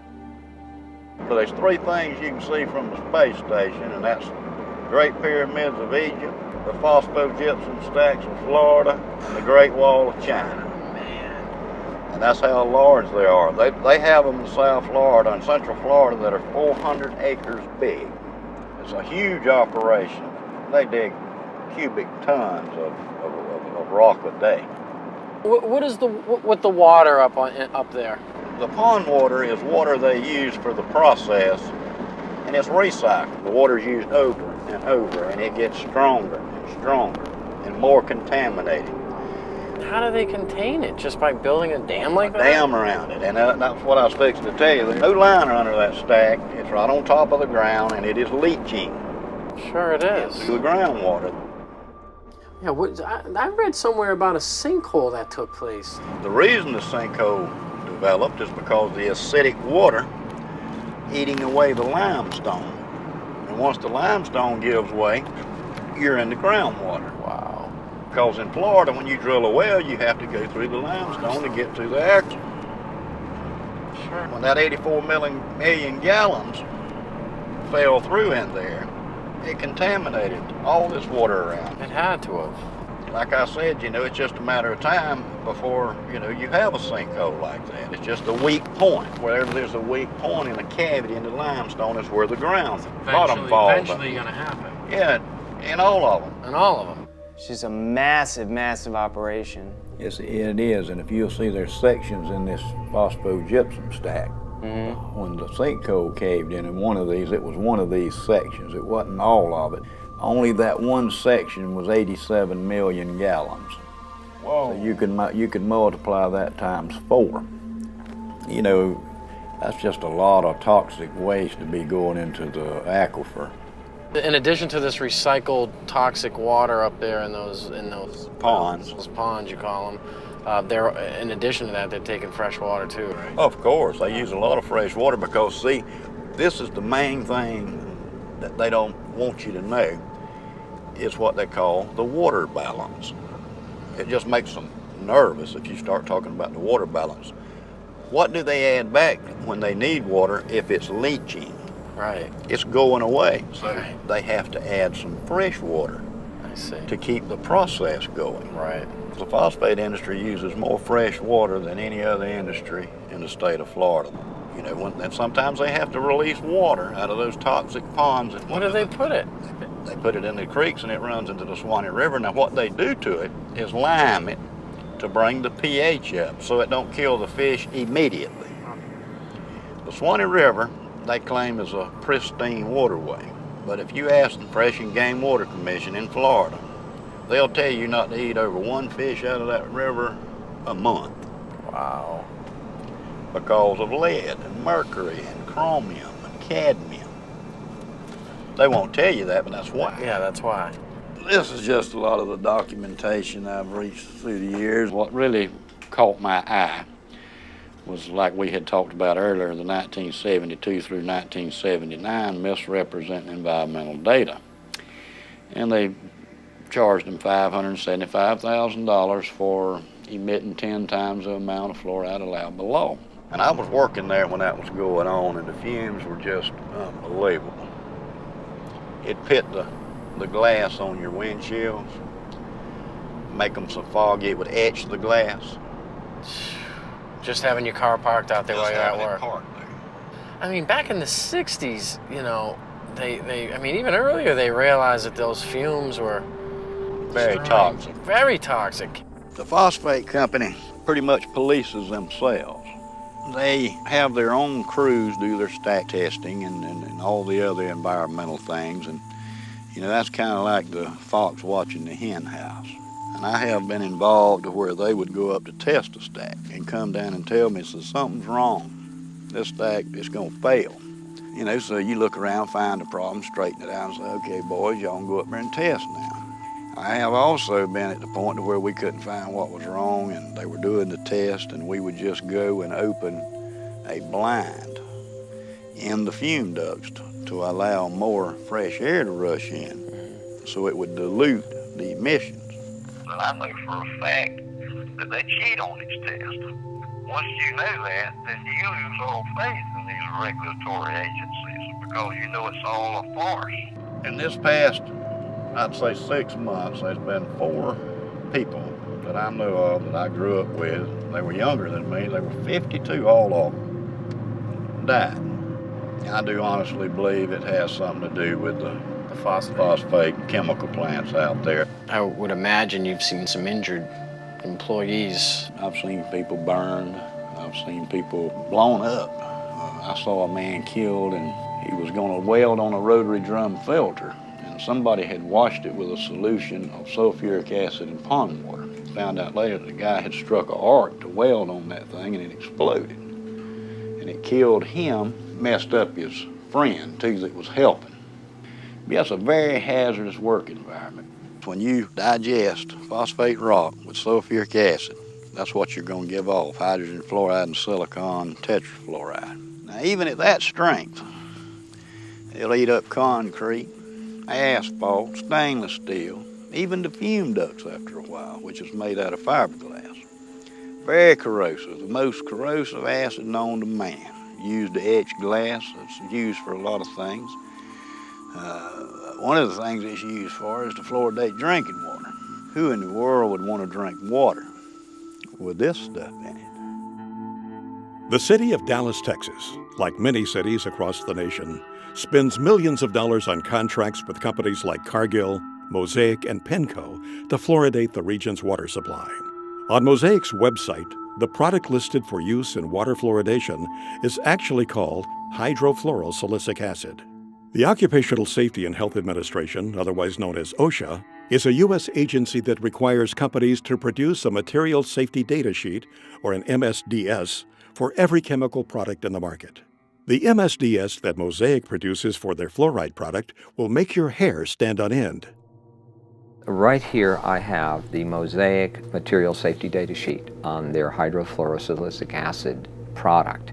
Speaker 24: So there's three things you can see from the space station, and that's the Great Pyramids of Egypt, the phosphogypsum stacks of Florida, and the Great Wall of China. And that's how large they are. They have them in South Florida and Central Florida that are 400 acres big. It's a huge operation. They dig cubic tons of rock a day.
Speaker 18: What is with the water up there?
Speaker 24: The pond water is water they use for the process, and it's recycled. The water's used over and over, and it gets stronger and stronger and more contaminated.
Speaker 18: How do they contain it? Just by building a dam like that?
Speaker 24: A dam around it, and that's what I was fixing to tell you. There's no liner under that stack. It's right on top of the ground, and it is leaching.
Speaker 18: Sure it is.
Speaker 24: Through the groundwater.
Speaker 18: Yeah, I read somewhere about a sinkhole that took place.
Speaker 24: The reason the sinkhole developed is because the acidic water eating away the limestone. And once the limestone gives way, you're in the groundwater.
Speaker 18: Wow.
Speaker 24: Because in Florida, when you drill a well, you have to go through the limestone to get to the air. Sure. When that 84 million gallons fell through in there, it contaminated all this water around.
Speaker 18: It had to have.
Speaker 24: Like I said, you know, it's just a matter of time before, you know, you have a sinkhole like that. It's just a weak point. Wherever there's a weak point in a cavity in the limestone is where the bottom falls.
Speaker 18: Eventually going to happen.
Speaker 24: Yeah, in all of them.
Speaker 18: In all of them.
Speaker 8: It's just a massive, massive operation.
Speaker 24: Yes, it is, and if you'll see, there's sections in this phosphogypsum stack. Mm-hmm. When the sinkhole caved in one of these, it was one of these sections. It wasn't all of it. Only that one section was 87 million gallons. Whoa. So you can multiply that times 4. You know, that's just a lot of toxic waste to be going into the aquifer.
Speaker 18: In addition to this recycled toxic water up there in those
Speaker 24: ponds,
Speaker 18: those ponds you call them, in addition to that, they're taking fresh water too, right?
Speaker 24: Of course, they use a lot of fresh water because, see, this is the main thing that they don't want you to know. is what they call the water balance. It just makes them nervous if you start talking about the water balance. What do they add back when they need water if it's leaching?
Speaker 18: Right.
Speaker 24: It's going away. So they have to add some fresh water to keep the process going.
Speaker 18: Right.
Speaker 24: The phosphate industry uses more fresh water than any other industry in the state of Florida. You know, and sometimes they have to release water out of those toxic ponds.
Speaker 18: Where do they put it?
Speaker 24: They put it in the creeks and it runs into the Swanee River. Now what they do to it is lime it to bring the pH up so it don't kill the fish immediately. The Swanee River, they claim, is a pristine waterway. But if you ask the Fish and Game Water Commission in Florida, they'll tell you not to eat over one fish out of that river a month.
Speaker 18: Wow.
Speaker 24: Because of lead and mercury and chromium and cadmium. They won't tell you that, but that's why.
Speaker 18: Yeah, that's why.
Speaker 24: This is just a lot of the documentation I've reached through the years. What really caught my eye was, like we had talked about earlier, the 1972 through 1979 misrepresenting environmental data. And they charged them $575,000 for emitting 10 times the amount of fluoride allowed below. And I was working there when that was going on, and the fumes were just unbelievable. It pit the glass on your windshields, make them so foggy it would etch the glass.
Speaker 18: Just having your car parked out there while you're at work.
Speaker 24: Parked there.
Speaker 18: I mean, back in the 60s, you know, I mean, even earlier they realized that those fumes were
Speaker 24: very toxic.
Speaker 18: Very toxic.
Speaker 24: The phosphate company pretty much polices themselves. They have their own crews do their stack testing and all the other environmental things. And, you know, that's kind of like the fox watching the hen house. And I have been involved to where they would go up to test a stack and come down and tell me, so something's wrong. This stack is going to fail. You know, so you look around, find a problem, straighten it out, and say, okay, boys, y'all can go up there and test now. I have also been at the point to where we couldn't find what was wrong, and they were doing the test, and we would just go and open a blind in the fume ducts to allow more fresh air to rush in, so it would dilute the emissions.
Speaker 10: But I know for a fact that they cheat on these tests. Once you know that, then you lose all faith in these regulatory agencies because you know it's all a farce.
Speaker 24: In this past, I'd say 6 months, there's been 4 people that I know of that I grew up with. They were younger than me. They were 52, all of them died. I do honestly believe it has something to do with the phosphate chemical plants out there.
Speaker 18: I would imagine you've seen some injured employees.
Speaker 24: I've seen people burned. I've seen people blown up. I saw a man killed, and he was going to weld on a rotary drum filter. And somebody had washed it with a solution of sulfuric acid and pond water. Found out later that the guy had struck an arc to weld on that thing, and it exploded. And it killed him, messed up his friend, too, that was helping. But that's a very hazardous work environment. When you digest phosphate rock with sulfuric acid, that's what you're going to give off, hydrogen fluoride and silicon tetrafluoride. Now, even at that strength, it'll eat up concrete, asphalt, stainless steel, even the fume ducts after a while, which is made out of fiberglass. Very corrosive, the most corrosive acid known to man. Used to etch glass, it's used for a lot of things. One of the things it's used for is to fluoridate drinking water. Who in the world would want to drink water with this stuff in it?
Speaker 2: The city of Dallas, Texas, like many cities across the nation, spends millions of dollars on contracts with companies like Cargill, Mosaic, and Penco to fluoridate the region's water supply. On Mosaic's website, the product listed for use in water fluoridation is actually called hydrofluorosilicic acid. The Occupational Safety and Health Administration, otherwise known as OSHA, is a U.S. agency that requires companies to produce a material safety data sheet, or an MSDS, for every chemical product in the market. The MSDS that Mosaic produces for their fluoride product will make your hair stand on end.
Speaker 11: Right here I have the Mosaic material safety data sheet on their hydrofluorosilicic acid product.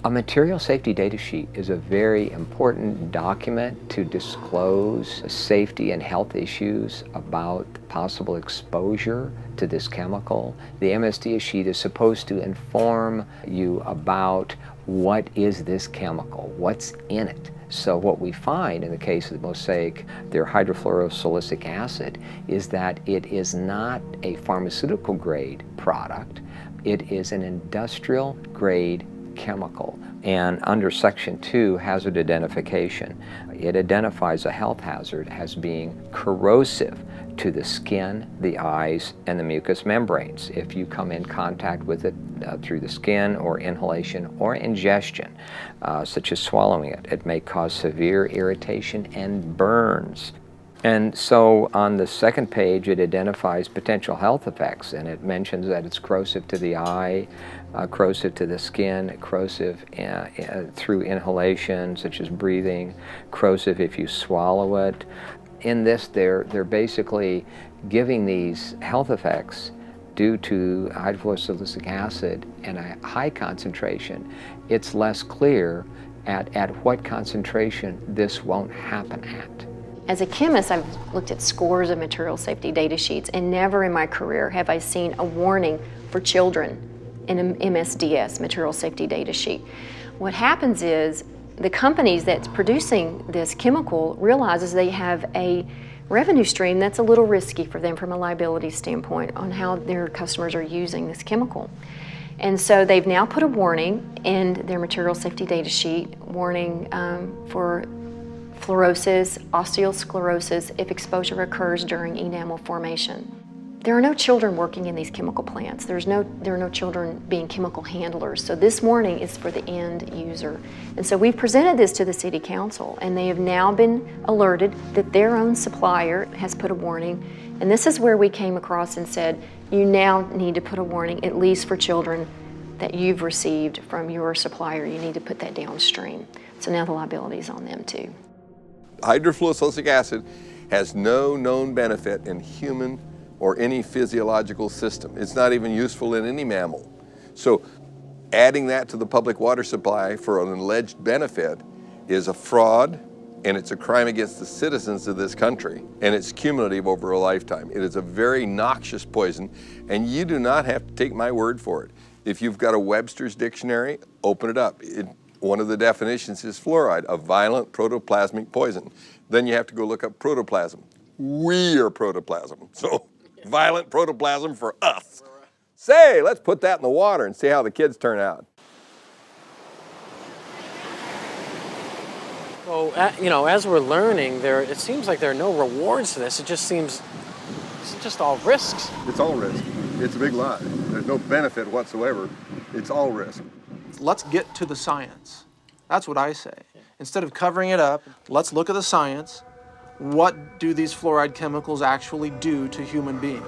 Speaker 11: A material safety data sheet is a very important document to disclose safety and health issues about possible exposure to this chemical. The MSDS sheet is supposed to inform you about what is this chemical, what's in it. So what we find in the case of the Mosaic, their hydrofluorosilicic acid, is that it is not a pharmaceutical grade product. It is an industrial grade chemical. And under Section 2, hazard identification, it identifies a health hazard as being corrosive to the skin, the eyes, and the mucous membranes. If you come in contact with it through the skin or inhalation or ingestion, such as swallowing it, it may cause severe irritation and burns. And so on the second page, it identifies potential health effects, and it mentions that it's corrosive to the eye, corrosive to the skin, corrosive through inhalation, such as breathing, corrosive if you swallow it. In this, they're basically giving these health effects due to hydrofluorosilicic acid and a high concentration. It's less clear at what concentration this won't happen at.
Speaker 12: As a chemist, I've looked at scores of material safety data sheets, and never in my career have I seen a warning for children in an MSDS, material safety data sheet. What happens is the companies that's producing this chemical realizes they have a revenue stream that's a little risky for them from a liability standpoint on how their customers are using this chemical. And so they've now put a warning in their material safety data sheet, warning for fluorosis, osteosclerosis if exposure occurs during enamel formation. There are no children working in these chemical plants. There are no children being chemical handlers. So this warning is for the end user. And so we've presented this to the City Council, and they have now been alerted that their own supplier has put a warning. And this is where we came across and said, you now need to put a warning, at least for children that you've received from your supplier. You need to put that downstream. So now the liability is on them too.
Speaker 15: Hydrofluorosilicic acid has no known benefit in human or any physiological system. It's not even useful in any mammal. So adding that to the public water supply for an alleged benefit is a fraud, and it's a crime against the citizens of this country, and it's cumulative over a lifetime. It is a very noxious poison, and you do not have to take my word for it. If you've got a Webster's dictionary, open it up. One of the definitions is fluoride, a violent protoplasmic poison. Then you have to go look up protoplasm. We are protoplasm, so violent protoplasm for us. Say, let's put that in the water and see how the kids turn out.
Speaker 18: So, as we're learning, it seems like there are no rewards to this. It just seems it's just all risks.
Speaker 15: It's all risk. It's a big lie. There's no benefit whatsoever. It's all risk.
Speaker 21: Let's get to the science. That's what I say. Instead of covering it up, let's look at the science. What do these fluoride chemicals actually do to human beings?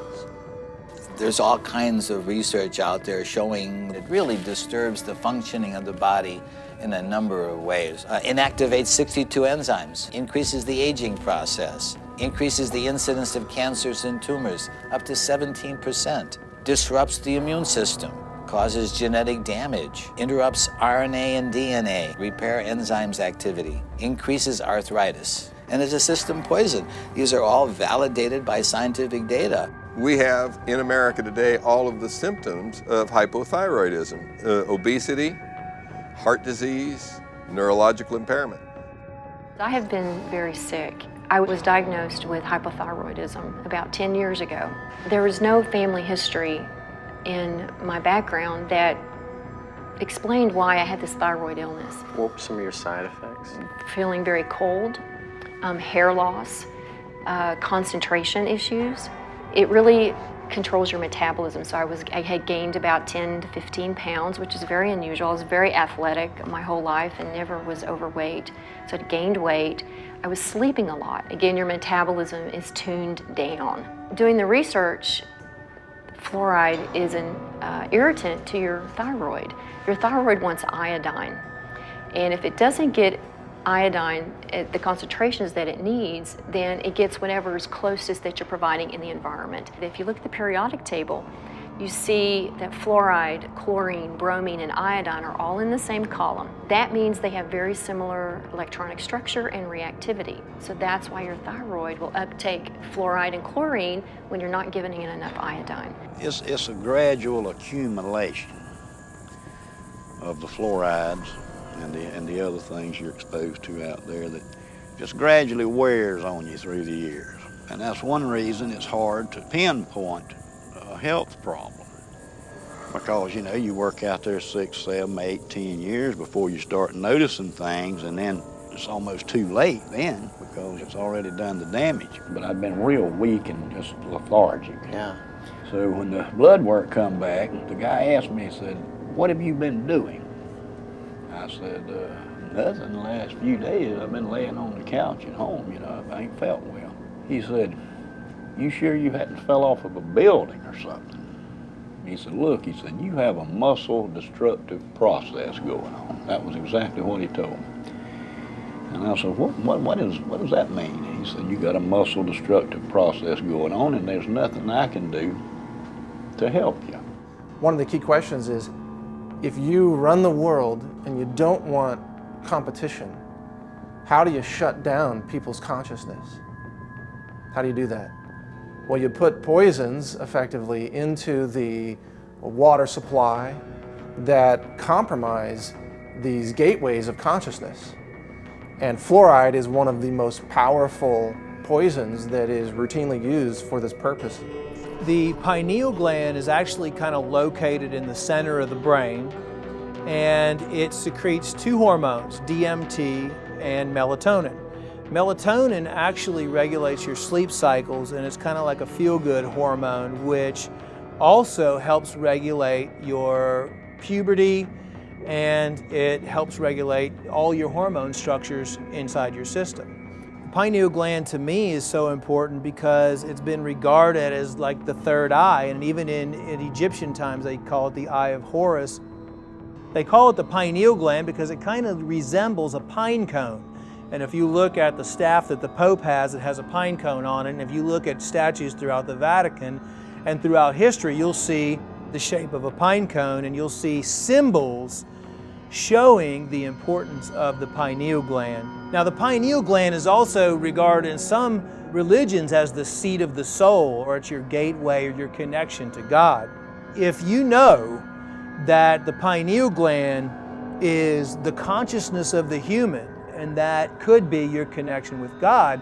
Speaker 13: There's all kinds of research out there showing it really disturbs the functioning of the body in a number of ways. Inactivates 62 enzymes, increases the aging process, increases the incidence of cancers and tumors up to 17%, disrupts the immune system, causes genetic damage, interrupts RNA and DNA, repair enzymes activity, increases arthritis, and is a system poison. These are all validated by scientific data.
Speaker 15: We have in America today all of the symptoms of hypothyroidism, obesity, heart disease, neurological impairment.
Speaker 12: I have been very sick. I was diagnosed with hypothyroidism about 10 years ago. There was no family history in my background that explained why I had this thyroid illness.
Speaker 8: What were some of your side effects?
Speaker 12: Feeling very cold, hair loss, concentration issues. It really controls your metabolism. So I had gained about 10 to 15 pounds, which is very unusual. I was very athletic my whole life and never was overweight. So I gained weight. I was sleeping a lot. Again, your metabolism is tuned down. Doing the research, fluoride is an irritant to your thyroid. Your thyroid wants iodine. And if it doesn't get iodine at the concentrations that it needs, then it gets whatever is closest that you're providing in the environment. If you look at the periodic table, you see that fluoride, chlorine, bromine, and iodine are all in the same column. That means they have very similar electronic structure and reactivity. So that's why your thyroid will uptake fluoride and chlorine when you're not giving it enough iodine.
Speaker 24: It's a gradual accumulation of the fluorides and the other things you're exposed to out there that just gradually wears on you through the years. And that's one reason it's hard to pinpoint a health problem. Because, you know, you work out there 6, 7, 8, 10 years before you start noticing things, and then it's almost too late then because it's already done the damage.
Speaker 1: But I've been real weak and just lethargic.
Speaker 8: Yeah.
Speaker 1: So when the blood work come back, the guy asked me, he said, "What have you been doing?" I said, "Nothing. The last few days I've been laying on the couch at home, you know, I ain't felt well." He said, "You sure you hadn't fell off of a building or something?" He said, "Look," he said, "you have a muscle destructive process going on." That was exactly what he told me. And I said, what does that mean? And he said, "You got a muscle destructive process going on, and there's nothing I can do to help you."
Speaker 3: One of the key questions is, if you run the world and you don't want competition, how do you shut down people's consciousness? How do you do that? Well, you put poisons effectively into the water supply that compromise these gateways of consciousness. And fluoride is one of the most powerful poisons that is routinely used for this purpose.
Speaker 14: The pineal gland is actually kind of located in the center of the brain, and it secretes two hormones, DMT and melatonin. Melatonin actually regulates your sleep cycles, and it's kind of like a feel-good hormone, which also helps regulate your puberty, and it helps regulate all your hormone structures inside your system. The pineal gland to me is so important because it's been regarded as like the third eye, and even in Egyptian times they call it the eye of Horus. They call it the pineal gland because it kind of resembles a pine cone. And if you look at the staff that the Pope has, it has a pine cone on it. And if you look at statues throughout the Vatican and throughout history, you'll see the shape of a pine cone, and you'll see symbols showing the importance of the pineal gland. Now, the pineal gland is also regarded in some religions as the seat of the soul, or it's your gateway or your connection to God. If you know that the pineal gland is the consciousness of the human, and that could be your connection with God,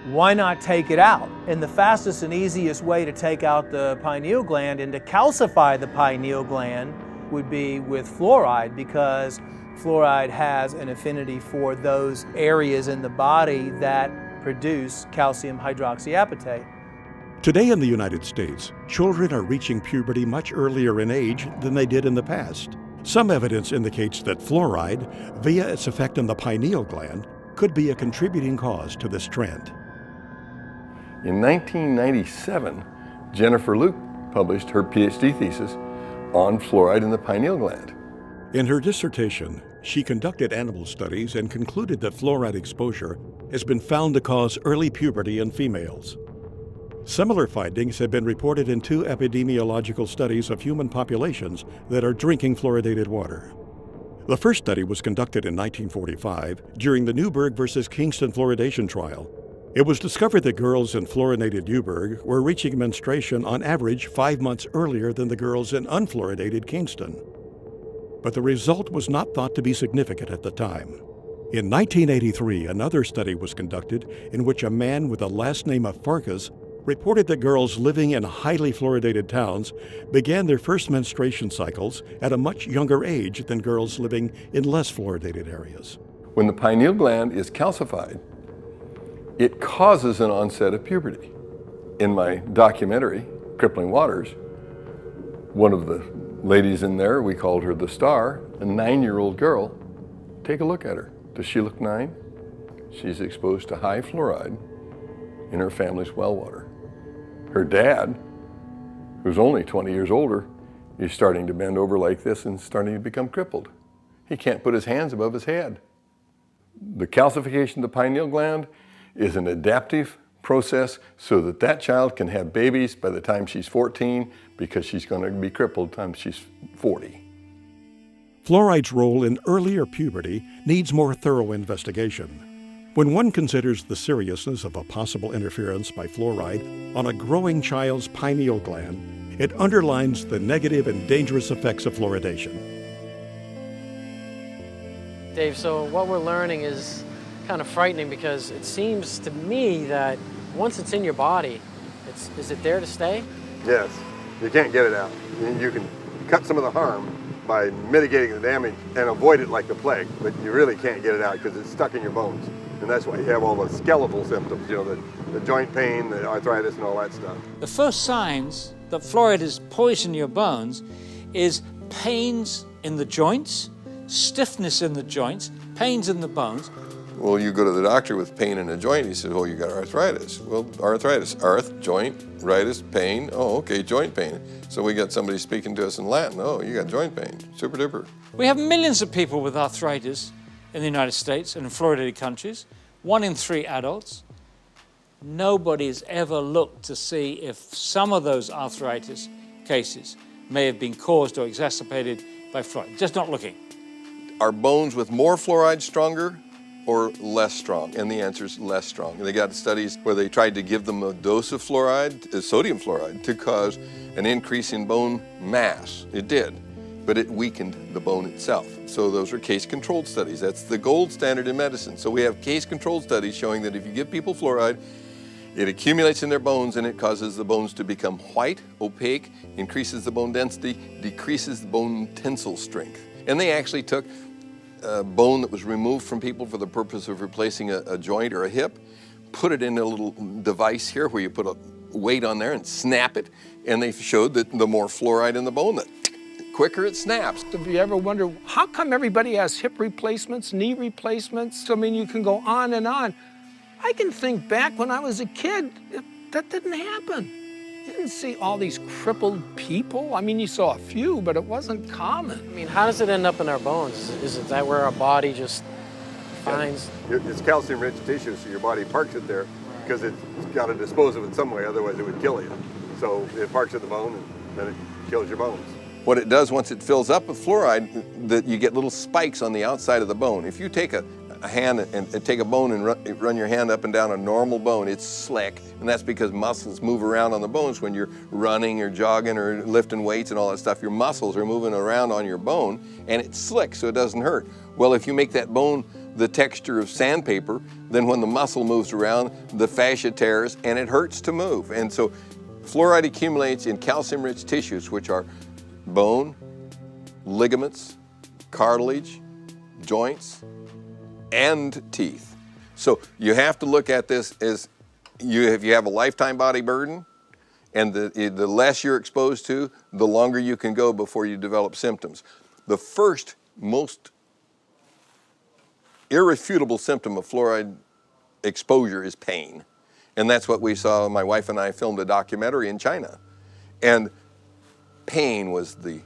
Speaker 14: why not take it out? And the fastest and easiest way to take out the pineal gland and to calcify the pineal gland would be with fluoride, because fluoride has an affinity for those areas in the body that produce calcium hydroxyapatite.
Speaker 2: Today in the United States, children are reaching puberty much earlier in age than they did in the past. Some evidence indicates that fluoride, via its effect on the pineal gland, could be a contributing cause to this trend.
Speaker 15: In 1997, Jennifer Luke published her PhD thesis on fluoride in the pineal gland.
Speaker 2: In her dissertation, she conducted animal studies and concluded that fluoride exposure has been found to cause early puberty in females. Similar findings have been reported in 2 epidemiological studies of human populations that are drinking fluoridated water. The first study was conducted in 1945 during the Newburgh versus Kingston fluoridation trial. It was discovered that girls in fluoridated Newburgh were reaching menstruation on average 5 months earlier than the girls in unfluoridated Kingston. But the result was not thought to be significant at the time. In 1983, another study was conducted in which a man with the last name of Farkas reported that girls living in highly fluoridated towns began their first menstruation cycles at a much younger age than girls living in less fluoridated areas.
Speaker 15: When the pineal gland is calcified, it causes an onset of puberty. In my documentary, Crippling Waters, one of the ladies in there, we called her the star, a 9-year-old girl. Take a look at her. Does she look 9? She's exposed to high fluoride in her family's well water. Her dad, who's only 20 years older, is starting to bend over like this and starting to become crippled. He can't put his hands above his head. The calcification of the pineal gland is an adaptive process so that that child can have babies by the time she's 14 because she's going to be crippled by the time she's 40.
Speaker 2: Fluoride's role in earlier puberty needs more thorough investigation. When one considers the seriousness of a possible interference by fluoride on a growing child's pineal gland, it underlines the negative and dangerous effects of fluoridation.
Speaker 18: Dave, so what we're learning is kind of frightening because it seems to me that once it's in your body, is it there to stay?
Speaker 4: Yes, you can't get it out. You can cut some of the harm by mitigating the damage and avoid it like the plague, but you really can't get it out because it's stuck in your bones. And that's why you have all the skeletal symptoms, you know, the joint pain, the arthritis, and all that stuff.
Speaker 9: The first signs that fluoride is poisoning your bones is pains in the joints, stiffness in the joints, pains in the bones.
Speaker 15: Well, you go to the doctor with pain in a joint, he says, oh, you got arthritis. Well, arthritis, joint, ritis, pain, oh, okay, joint pain. So we got somebody speaking to us in Latin, oh, you got joint pain, super duper.
Speaker 9: We have millions of people with arthritis in the United States and in fluoridated countries, 1 in 3 adults. Nobody's ever looked to see if some of those arthritis cases may have been caused or exacerbated by fluoride. Just not looking.
Speaker 15: Are bones with more fluoride stronger or less strong? And the answer is less strong. And they got studies where they tried to give them a dose of fluoride, sodium fluoride, to cause an increase in bone mass. It did, but it weakened the bone itself. So those are case-controlled studies. That's the gold standard in medicine. So we have case-controlled studies showing that if you give people fluoride, it accumulates in their bones and it causes the bones to become white, opaque, increases the bone density, decreases the bone tensile strength. And they actually took bone that was removed from people for the purpose of replacing a joint or a hip, put it in a little device here where you put a weight on there and snap it, and they showed that the more fluoride in the bone, the quicker it snaps.
Speaker 21: Have you ever wondered, how come everybody has hip replacements, knee replacements? I mean, you can go on and on. I can think back when I was a kid, that didn't happen. You didn't see all these crippled people. I mean, you saw a few, but it wasn't common.
Speaker 18: I mean, how does it end up in our bones? Is it that where our body just finds?
Speaker 4: It's calcium-rich tissue, so your body parks it there because it's got to dispose of it some way, otherwise it would kill you. So it parks at the bone, and then it kills your bones.
Speaker 15: What it does once it fills up with fluoride, that you get little spikes on the outside of the bone. If you take a hand and take a bone and run your hand up and down a normal bone, it's slick, and that's because muscles move around on the bones when you're running or jogging or lifting weights and all that stuff. Your muscles are moving around on your bone, and it's slick, so it doesn't hurt. Well, if you make that bone the texture of sandpaper, then when the muscle moves around, the fascia tears, and it hurts to move. And so fluoride accumulates in calcium-rich tissues, which are bone, ligaments, cartilage, joints, and teeth. So you have to look at this as if you have a lifetime body burden, and the less you're exposed to, the longer you can go before you develop symptoms. The first most irrefutable symptom of fluoride exposure is pain. And that's what we saw. My wife and I filmed a documentary in China. And pain was the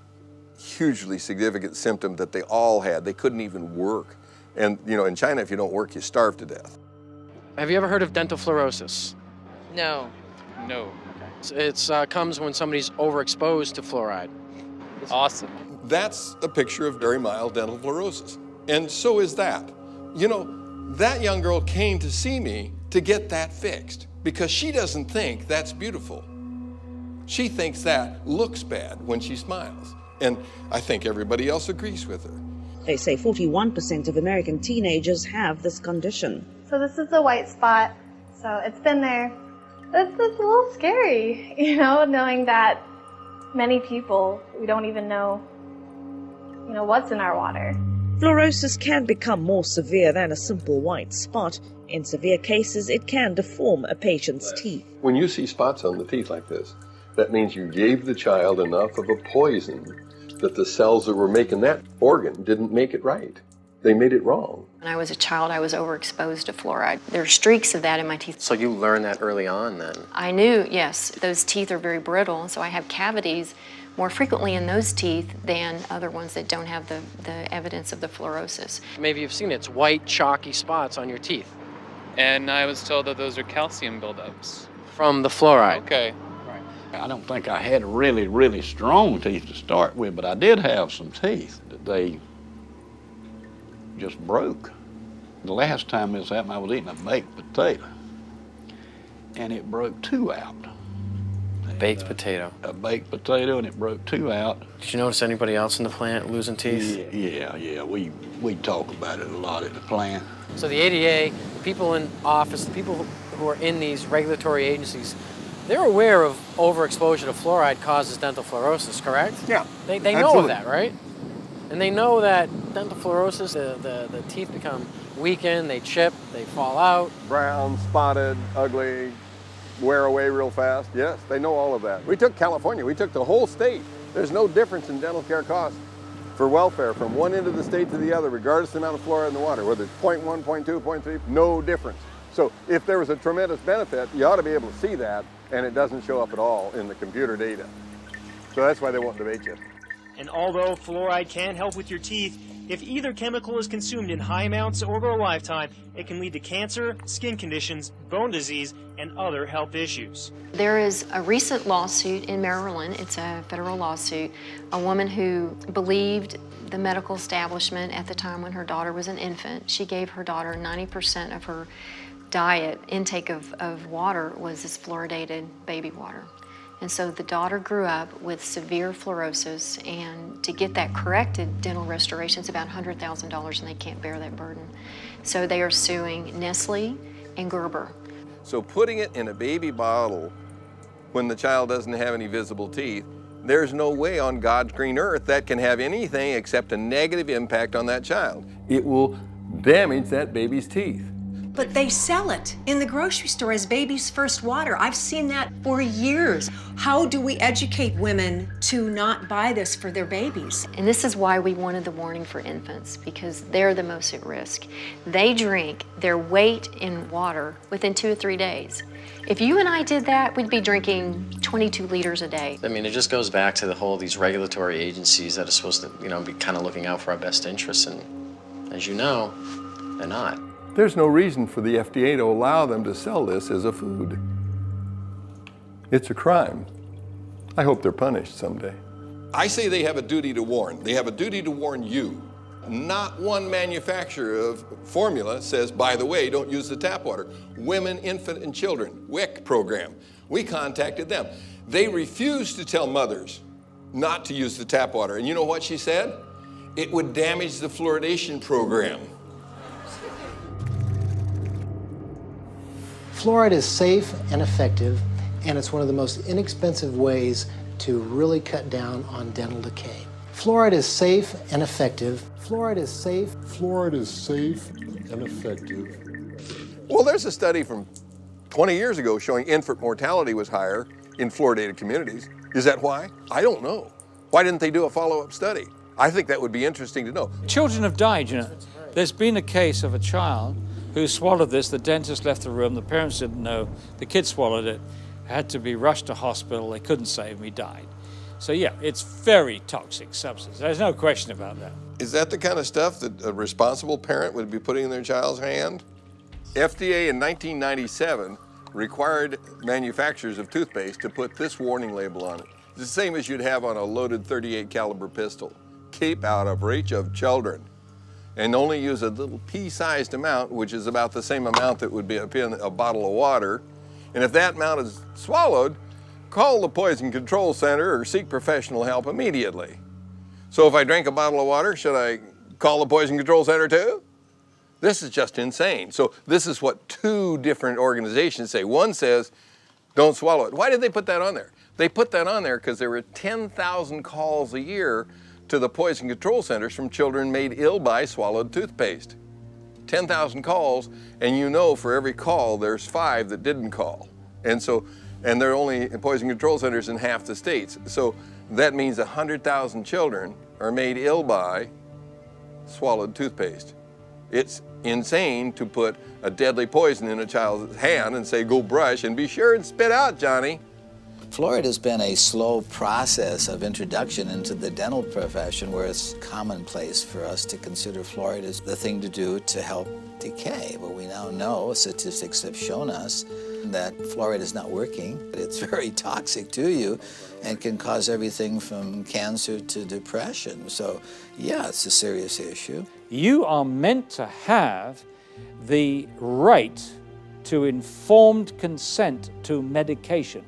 Speaker 15: hugely significant symptom that they all had. They couldn't even work. And you know, in China, if you don't work, you starve to death.
Speaker 18: Have you ever heard of dental fluorosis?
Speaker 26: No.
Speaker 18: No. It comes when somebody's overexposed to fluoride.
Speaker 26: Awesome.
Speaker 15: That's a picture of very mild dental fluorosis. And so is that. You know, that young girl came to see me to get that fixed because she doesn't think that's beautiful. She thinks that looks bad when she smiles. And I think everybody else agrees with her.
Speaker 16: They say 41% of American teenagers have this condition.
Speaker 17: So this is the white spot. So it's been there. It's a little scary, you know, knowing that many people, we don't even know, you know, what's in our water.
Speaker 16: Fluorosis can become more severe than a simple white spot. In severe cases, it can deform a patient's teeth.
Speaker 15: When you see spots on the teeth like this, that means you gave the child enough of a poison that the cells that were making that organ didn't make it right. They made it wrong.
Speaker 12: When I was a child, I was overexposed to fluoride. There are streaks of that in my teeth.
Speaker 18: So you learned that early on then?
Speaker 12: I knew, yes, those teeth are very brittle, and so I have cavities more frequently in those teeth than other ones that don't have the evidence of the fluorosis.
Speaker 18: Maybe you've seen it. It's white, chalky spots on your teeth.
Speaker 5: and I was told that those are calcium buildups.
Speaker 18: From the fluoride?
Speaker 5: Okay.
Speaker 1: I don't think I had really, really strong teeth to start with, but I did have some teeth that they just broke. The last time this happened, I was eating a baked potato, and it broke 2 out.
Speaker 18: Baked potato?
Speaker 1: A baked potato, and it broke 2 out.
Speaker 18: Did you notice anybody else in the plant losing teeth?
Speaker 1: Yeah. We talk about it a lot at the plant.
Speaker 18: So the ADA, the people in office, the people who are in these regulatory agencies, they're aware of overexposure to fluoride causes dental fluorosis, correct?
Speaker 4: Yeah.
Speaker 18: They know of that, right? And they know that dental fluorosis, the teeth become weakened, they chip, they fall out.
Speaker 4: Brown, spotted, ugly, wear away real fast. Yes, they know all of that. We took California, we took the whole state. There's no difference in dental care costs for welfare from one end of the state to the other, regardless of the amount of fluoride in the water, whether it's 0.1, 0.2, 0.3, no difference. So if there was a tremendous benefit, you ought to be able to see that, and it doesn't show up at all in the computer data. So that's why they won't debate you.
Speaker 6: And although fluoride can help with your teeth, if either chemical is consumed in high amounts over a lifetime, it can lead to cancer, skin conditions, bone disease, and other health issues.
Speaker 12: There is a recent lawsuit in Maryland, it's a federal lawsuit, a woman who believed the medical establishment at the time when her daughter was an infant. She gave her daughter 90% of her diet, intake of water was this fluoridated baby water. And so the daughter grew up with severe fluorosis, and to get that corrected, dental restoration is about $100,000, and they can't bear that burden. So they are suing Nestle and Gerber.
Speaker 4: So putting it in a baby bottle when the child doesn't have any visible teeth, there's no way on God's green earth that can have anything except a negative impact on that child. It will damage that baby's teeth.
Speaker 7: But they sell it in the grocery store as baby's first water. I've seen that for years. How do we educate women to not buy this for their babies?
Speaker 12: And this is why we wanted the warning for infants, because they're the most at risk. They drink their weight in water within 2 or 3 days. If you and I did that, we'd be drinking 22 liters a day.
Speaker 18: I mean, it just goes back to the whole, these regulatory agencies that are supposed to, be kind of looking out for our best interests, and as you know, they're not.
Speaker 15: There's no reason for the FDA to allow them to sell this as a food. It's a crime. I hope they're punished someday. I say they have a duty to warn. They have a duty to warn you. Not one manufacturer of formula says, by the way, don't use the tap water. Women, Infant, and Children, WIC program. We contacted them. They refused to tell mothers not to use the tap water. And you know what she said? It would damage the fluoridation program.
Speaker 19: Fluoride is safe and effective, and it's one of the most inexpensive ways to really cut down on dental decay. Fluoride is safe and effective. Fluoride is safe.
Speaker 4: Fluoride is safe and effective. Well, there's a study from 20 years ago showing infant mortality was higher in fluoridated communities. Is that why? I don't know. Why didn't they do a follow-up study? I think that would be interesting to know.
Speaker 9: Children have died, you know. There's been a case of a child who swallowed this. The dentist left the room. The parents didn't know. The kid swallowed it. Had to be rushed to hospital. They couldn't save him. He died. So yeah, it's very toxic substance. There's no question about that.
Speaker 4: Is that the kind of stuff that a responsible parent would be putting in their child's hand? FDA in 1997 required manufacturers of toothpaste to put this warning label on it. It's the same as you'd have on a loaded .38 caliber pistol. Keep out of reach of children. And only use a little pea-sized amount, which is about the same amount that would be in a bottle of water. And if that amount is swallowed, call the Poison Control Center or seek professional help immediately. So if I drank a bottle of water, should I call the Poison Control Center too? This is just insane. So this is what 2 different organizations say. One says, don't swallow it. Why did they put that on there? They put that on there because there were 10,000 calls a year to the Poison Control Centers from children made ill by swallowed toothpaste. 10,000 calls, and you know for every call there's 5 that didn't call. And there are only Poison Control Centers in half the states. So that means 100,000 children are made ill by swallowed toothpaste. It's insane to put a deadly poison in a child's hand and say, go brush and be sure and spit out, Johnny.
Speaker 13: Fluoride has been a slow process of introduction into the dental profession where it's commonplace for us to consider fluoride as the thing to do to help decay. But we now know, statistics have shown us, that fluoride is not working. It's very toxic to you and can cause everything from cancer to depression. So, yeah, it's a serious issue.
Speaker 9: You are meant to have the right to informed consent to medication.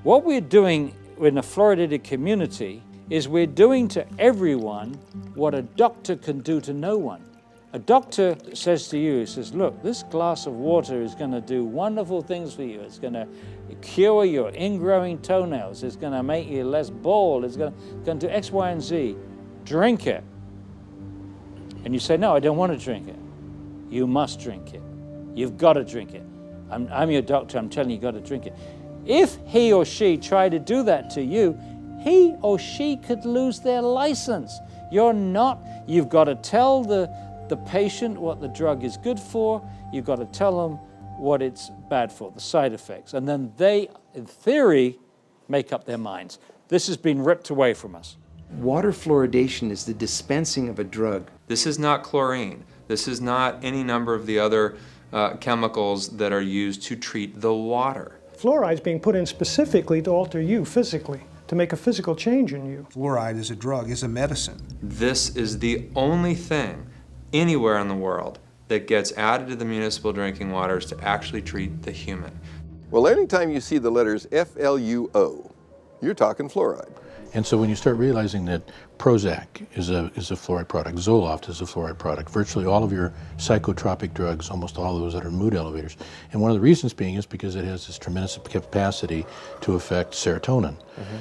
Speaker 9: What we're doing in a fluoridated community is we're doing to everyone what a doctor can do to no one. A doctor says to you, he says, look, this glass of water is going to do wonderful things for you. It's going to cure your ingrowing toenails. It's going to make you less bald. It's going to do X, Y, and Z. Drink it. And you say, no, I don't want to drink it. You must drink it. You've got to drink it. I'm your doctor. I'm telling you, you've got to drink it. If he or she tried to do that to you, he or she could lose their license. You've got to tell the patient what the drug is good for. You've got to tell them what it's bad for, the side effects. And then they, in theory, make up their minds. This has been ripped away from us.
Speaker 10: Water fluoridation is the dispensing of a drug.
Speaker 11: This is not chlorine. This is not any number of the other chemicals that are used to treat the water.
Speaker 20: Fluoride is being put in specifically to alter you physically, to make a physical change in you.
Speaker 22: Fluoride is a drug, is a medicine.
Speaker 11: This is the only thing anywhere in the world that gets added to the municipal drinking waters to actually treat the human.
Speaker 4: Well, anytime you see the letters FLUO, you're talking fluoride.
Speaker 23: And so when you start realizing that Prozac is a fluoride product, Zoloft is a fluoride product, virtually all of your psychotropic drugs, almost all of those that are mood elevators. And one of the reasons being is because it has this tremendous capacity to affect serotonin.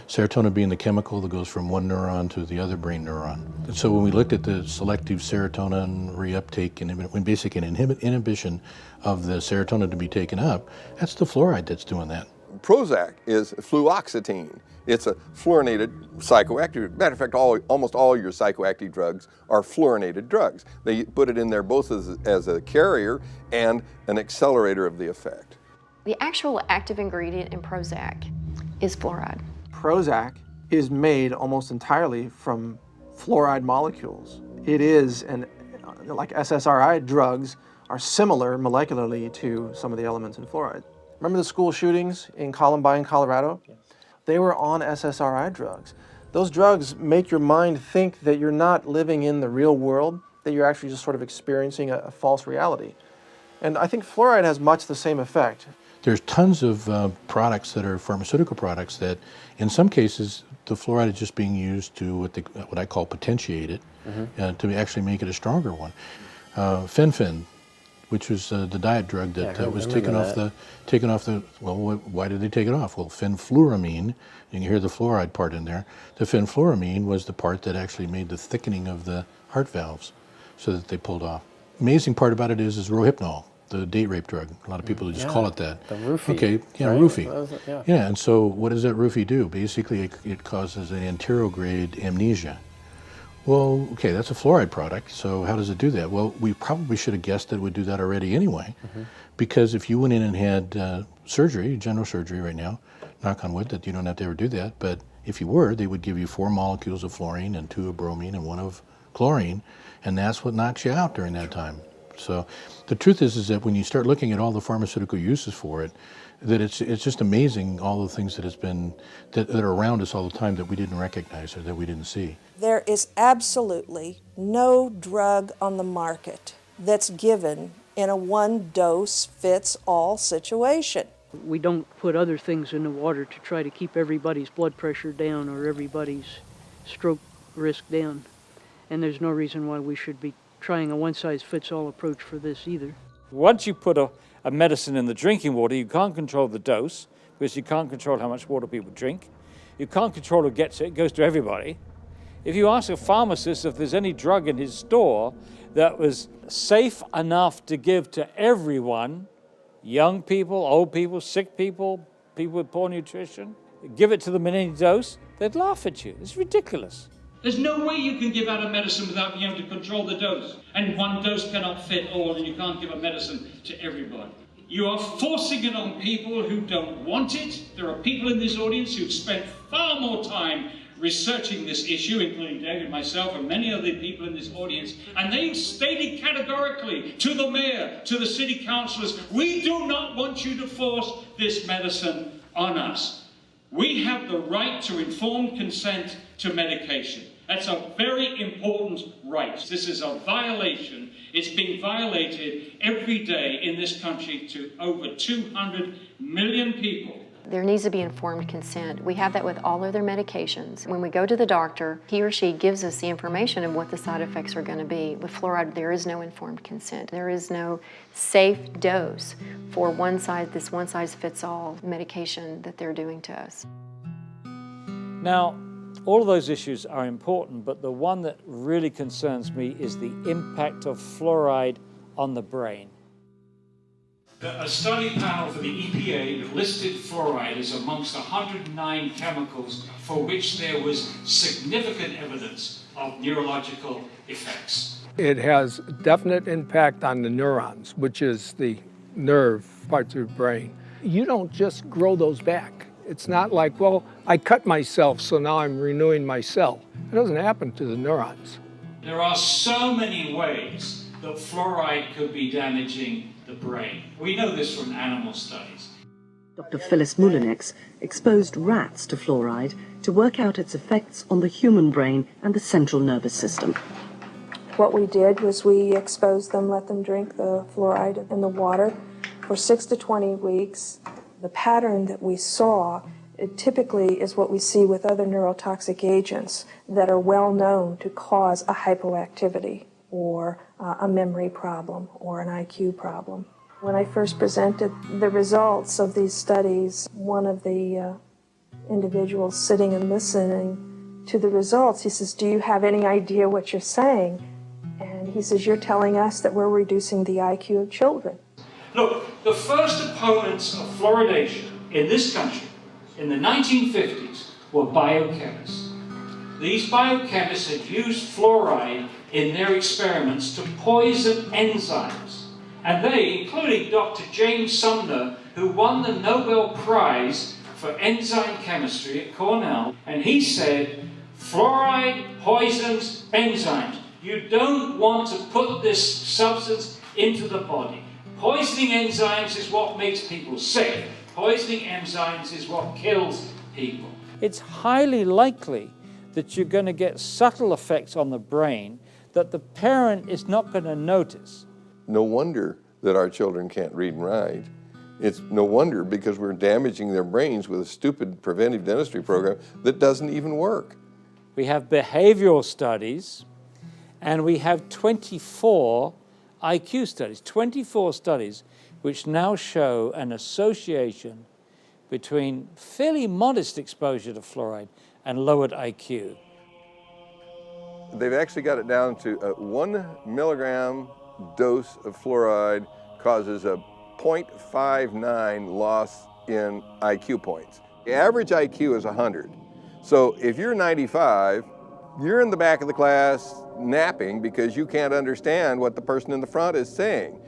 Speaker 23: Serotonin being the chemical that goes from one neuron to the other brain neuron. And so when we looked at the selective serotonin reuptake and when basically an inhibition of the serotonin to be taken up, that's the fluoride that's doing that.
Speaker 4: Prozac is fluoxetine. It's a fluorinated psychoactive. Matter of fact, almost all your psychoactive drugs are fluorinated drugs. They put it in there both as a carrier and an accelerator of the effect.
Speaker 12: The actual active ingredient in Prozac is fluoride.
Speaker 3: Prozac is made almost entirely from fluoride molecules. It is, and like SSRI drugs are similar molecularly to some of the elements in fluoride. Remember the school shootings in Columbine, Colorado? Yeah. They were on SSRI drugs. Those drugs make your mind think that you're not living in the real world, that you're actually just sort of experiencing a false reality. And I think fluoride has much the same effect.
Speaker 23: There's tons of products that are pharmaceutical products that, in some cases, the fluoride is just being used to what I call potentiate it, to actually make it a stronger one. Fen-Phen, which was the diet drug that was taken off the, well, why did they take it off? Well, fenfluramine, you can hear the fluoride part in there. The fenfluramine was the part that actually made the thickening of the heart valves so that they pulled off. Amazing part about it is Rohypnol, the date rape drug. A lot of people just call it that.
Speaker 18: The roofie.
Speaker 23: Okay, yeah,
Speaker 18: right?
Speaker 23: Roofie. Yeah, and so what does that roofie do? Basically, it causes an anterograde amnesia. Well, okay, that's a fluoride product, so how does it do that? Well, we probably should have guessed that it would do that already anyway, because if you went in and had surgery, general surgery right now, knock on wood that you don't have to ever do that, but if you were, they would give you 4 molecules of fluorine and 2 of bromine and 1 of chlorine, and that's what knocks you out during that time. So the truth is that when you start looking at all the pharmaceutical uses for it, that it's just amazing all the things that are around us all the time that we didn't recognize or that we didn't see.
Speaker 25: There is absolutely no drug on the market that's given in a one-dose-fits-all situation.
Speaker 27: We don't put other things in the water to try to keep everybody's blood pressure down or everybody's stroke risk down. And there's no reason why we should be trying a one-size-fits-all approach for this either.
Speaker 9: Once you put a medicine in the drinking water, you can't control the dose because you can't control how much water people drink. You can't control who gets it. It goes to everybody. If you ask a pharmacist if there's any drug in his store that was safe enough to give to everyone, young people, old people, sick people, people with poor nutrition, give it to them in any dose, they'd laugh at you. It's ridiculous.
Speaker 28: There's no way you can give out a medicine without being able to control the dose. And one dose cannot fit all, and you can't give a medicine to everybody. You are forcing it on people who don't want it. There are people in this audience who've spent far more time researching this issue, including David, myself, and many other people in this audience, and they've stated categorically to the mayor, to the city councillors, we do not want you to force this medicine on us. We have the right to informed consent to medication. That's a very important right. This is a violation. It's being violated every day in this country to over 200 million people.
Speaker 12: There needs to be informed consent. We have that with all other medications. When we go to the doctor, he or she gives us the information of what the side effects are going to be. With fluoride, there is no informed consent. There is no safe dose for this one-size-fits-all medication that they're doing to us.
Speaker 9: Now, all of those issues are important, but the one that really concerns me is the impact of fluoride on the brain.
Speaker 28: A study panel for the EPA listed fluoride as amongst 109 chemicals for which there was significant evidence of neurological effects.
Speaker 2: It has definite impact on the neurons, which is the nerve parts of the brain. You don't just grow those back. It's not like, well, I cut myself, so now I'm renewing my cell. It doesn't happen to the neurons.
Speaker 28: There are so many ways that fluoride could be damaging the brain. We know this from animal studies.
Speaker 8: Dr. Phyllis Moulinex exposed rats to fluoride to work out its effects on the human brain and the central nervous system.
Speaker 25: What we did was we exposed them, let them drink the fluoride in the water for 6 to 20 weeks. The pattern that we saw, it typically is what we see with other neurotoxic agents that are well known to cause a hypoactivity or a memory problem or an IQ problem. When I first presented the results of these studies, one of the individuals sitting and listening to the results, he says, "Do you have any idea what you're saying?" And he says, "You're telling us that we're reducing the IQ of children."
Speaker 28: Look, the first opponents of fluoridation in this country in the 1950s were biochemists. These biochemists had used fluoride in their experiments to poison enzymes. And they, including Dr. James Sumner, who won the Nobel Prize for enzyme chemistry at Cornell, and he said, fluoride poisons enzymes. You don't want to put this substance into the body. Poisoning enzymes is what makes people sick. Poisoning enzymes is what kills people.
Speaker 9: It's highly likely that you're going to get subtle effects on the brain that the parent is not going to notice.
Speaker 15: No wonder that our children can't read and write. It's no wonder because we're damaging their brains with a stupid preventive dentistry program that doesn't even work.
Speaker 9: We have behavioral studies, and we have 24 IQ studies, 24 studies which now show an association between fairly modest exposure to fluoride and lowered IQ.
Speaker 15: They've actually got it down to a 1 milligram dose of fluoride causes a 0.59 loss in IQ points. The average IQ is 100. So if you're 95, you're in the back of the class napping because you can't understand what the person in the front is saying.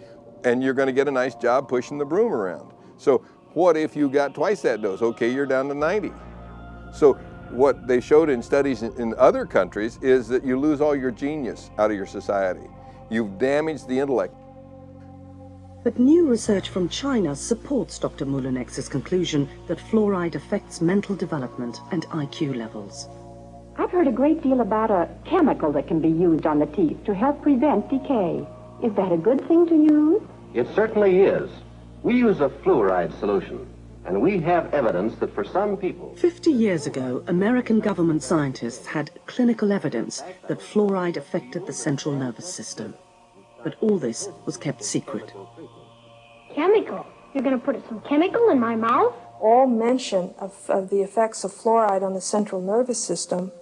Speaker 15: And you're going to get a nice job pushing the broom around. So what if you got twice that dose? Okay, you're down to 90. So what they showed in studies in other countries is that you lose all your genius out of your society. You've damaged the intellect.
Speaker 8: But new research from China supports Dr. Moulinex's conclusion that fluoride affects mental development and IQ levels.
Speaker 14: I've heard a great deal about a chemical that can be used on the teeth to help prevent decay. Is that a good thing to use?
Speaker 16: It certainly is. We use a fluoride solution, and we have evidence that for some people...
Speaker 8: 50 years ago, American government scientists had clinical evidence that fluoride affected the central nervous system. But all this was kept secret.
Speaker 14: Chemical? You're going to put some chemical in my mouth?
Speaker 25: All mention of the effects of fluoride on the central nervous system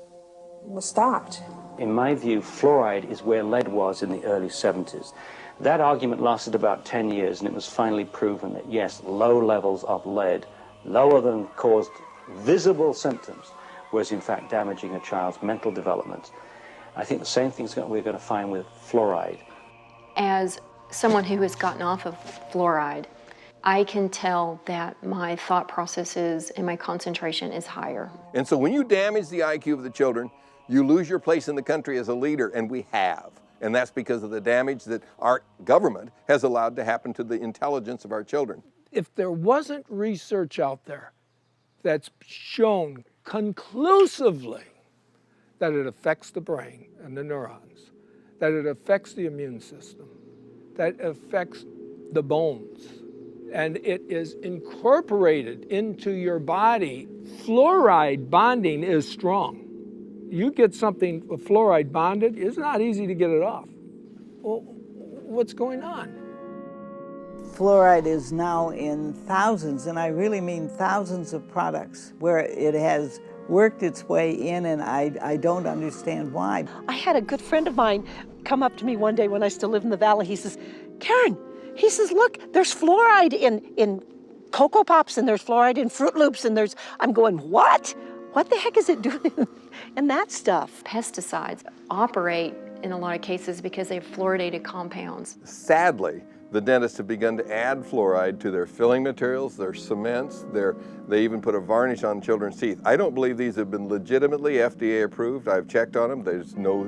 Speaker 25: was stopped.
Speaker 17: In my view, fluoride is where lead was in the early 70s. That argument lasted about 10 years, and it was finally proven that, yes, low levels of lead, lower than caused visible symptoms, was in fact damaging a child's mental development. I think the same thing's we're going to find with fluoride.
Speaker 12: As someone who has gotten off of fluoride, I can tell that my thought processes and my concentration is higher.
Speaker 1: And so when you damage the IQ of the children, you lose your place in the country as a leader, and we have. And that's because of the damage that our government has allowed to happen to the intelligence of our children.
Speaker 2: If there wasn't research out there that's shown conclusively that it affects the brain and the neurons, that it affects the immune system, that it affects the bones, and it is incorporated into your body, fluoride bonding is strong. You get something fluoride bonded, it's not easy to get it off. Well, what's going on?
Speaker 5: Fluoride is now in thousands, and I really mean thousands of products where it has worked its way in, and I don't understand why.
Speaker 6: I had a good friend of mine come up to me one day when I still lived in the Valley. He says, Karen, he says, look, there's fluoride in Cocoa Pops, and there's fluoride in Fruit Loops, and I'm going, what? What the heck is it doing in that stuff?
Speaker 12: Pesticides operate in a lot of cases because they have fluoridated compounds.
Speaker 1: Sadly, the dentists have begun to add fluoride to their filling materials, their cements, they even put a varnish on children's teeth. I don't believe these have been legitimately FDA approved. I've checked on them. There's no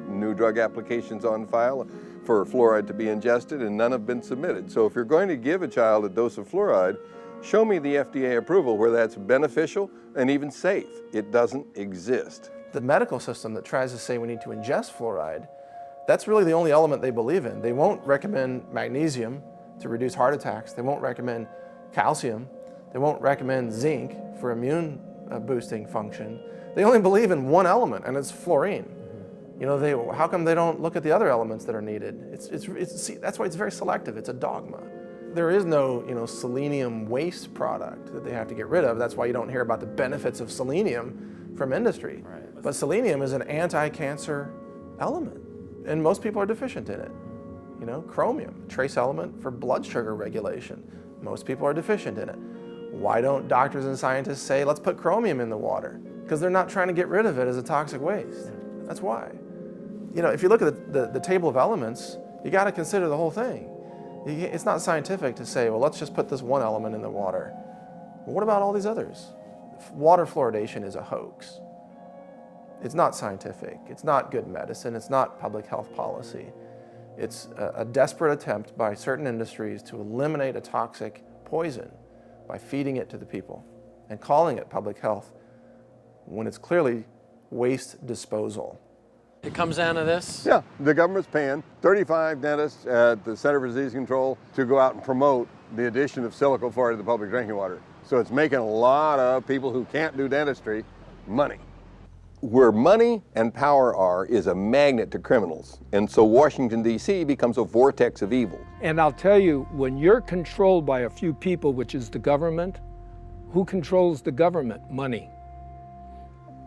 Speaker 1: new drug applications on file for fluoride to be ingested, and none have been submitted. So if you're going to give a child a dose of fluoride, show me the FDA approval where that's beneficial and even safe. It doesn't exist.
Speaker 3: The medical system that tries to say we need to ingest fluoride, that's really the only element they believe in. They won't recommend magnesium to reduce heart attacks. They won't recommend calcium. They won't recommend zinc for immune boosting function. They only believe in one element, and it's fluorine. You know, how come they don't look at the other elements that are needed? See, that's why it's very selective. It's a dogma. There is no, selenium waste product that they have to get rid of. That's why you don't hear about the benefits of selenium from industry. Right. But selenium is an anti-cancer element, and most people are deficient in it. Chromium, trace element for blood sugar regulation. Most people are deficient in it. Why don't doctors and scientists say, let's put chromium in the water? Because they're not trying to get rid of it as a toxic waste. That's why. If you look at the table of elements, you got to consider the whole thing. It's not scientific to say, well, let's just put this one element in the water. Well, what about all these others? Water fluoridation is a hoax. It's not scientific. It's not good medicine. It's not public health policy. It's a desperate attempt by certain industries to eliminate a toxic poison by feeding it to the people and calling it public health when it's clearly waste disposal.
Speaker 18: It comes down to this?
Speaker 4: Yeah, the government's paying 35 dentists at the Center for Disease Control to go out and promote the addition of silicone fluoride to the public drinking water. So it's making a lot of people who can't do dentistry money.
Speaker 1: Where money and power are is a magnet to criminals. And so Washington, D.C. becomes a vortex of evil.
Speaker 2: And I'll tell you, when you're controlled by a few people, which is the government, who controls the government? Money.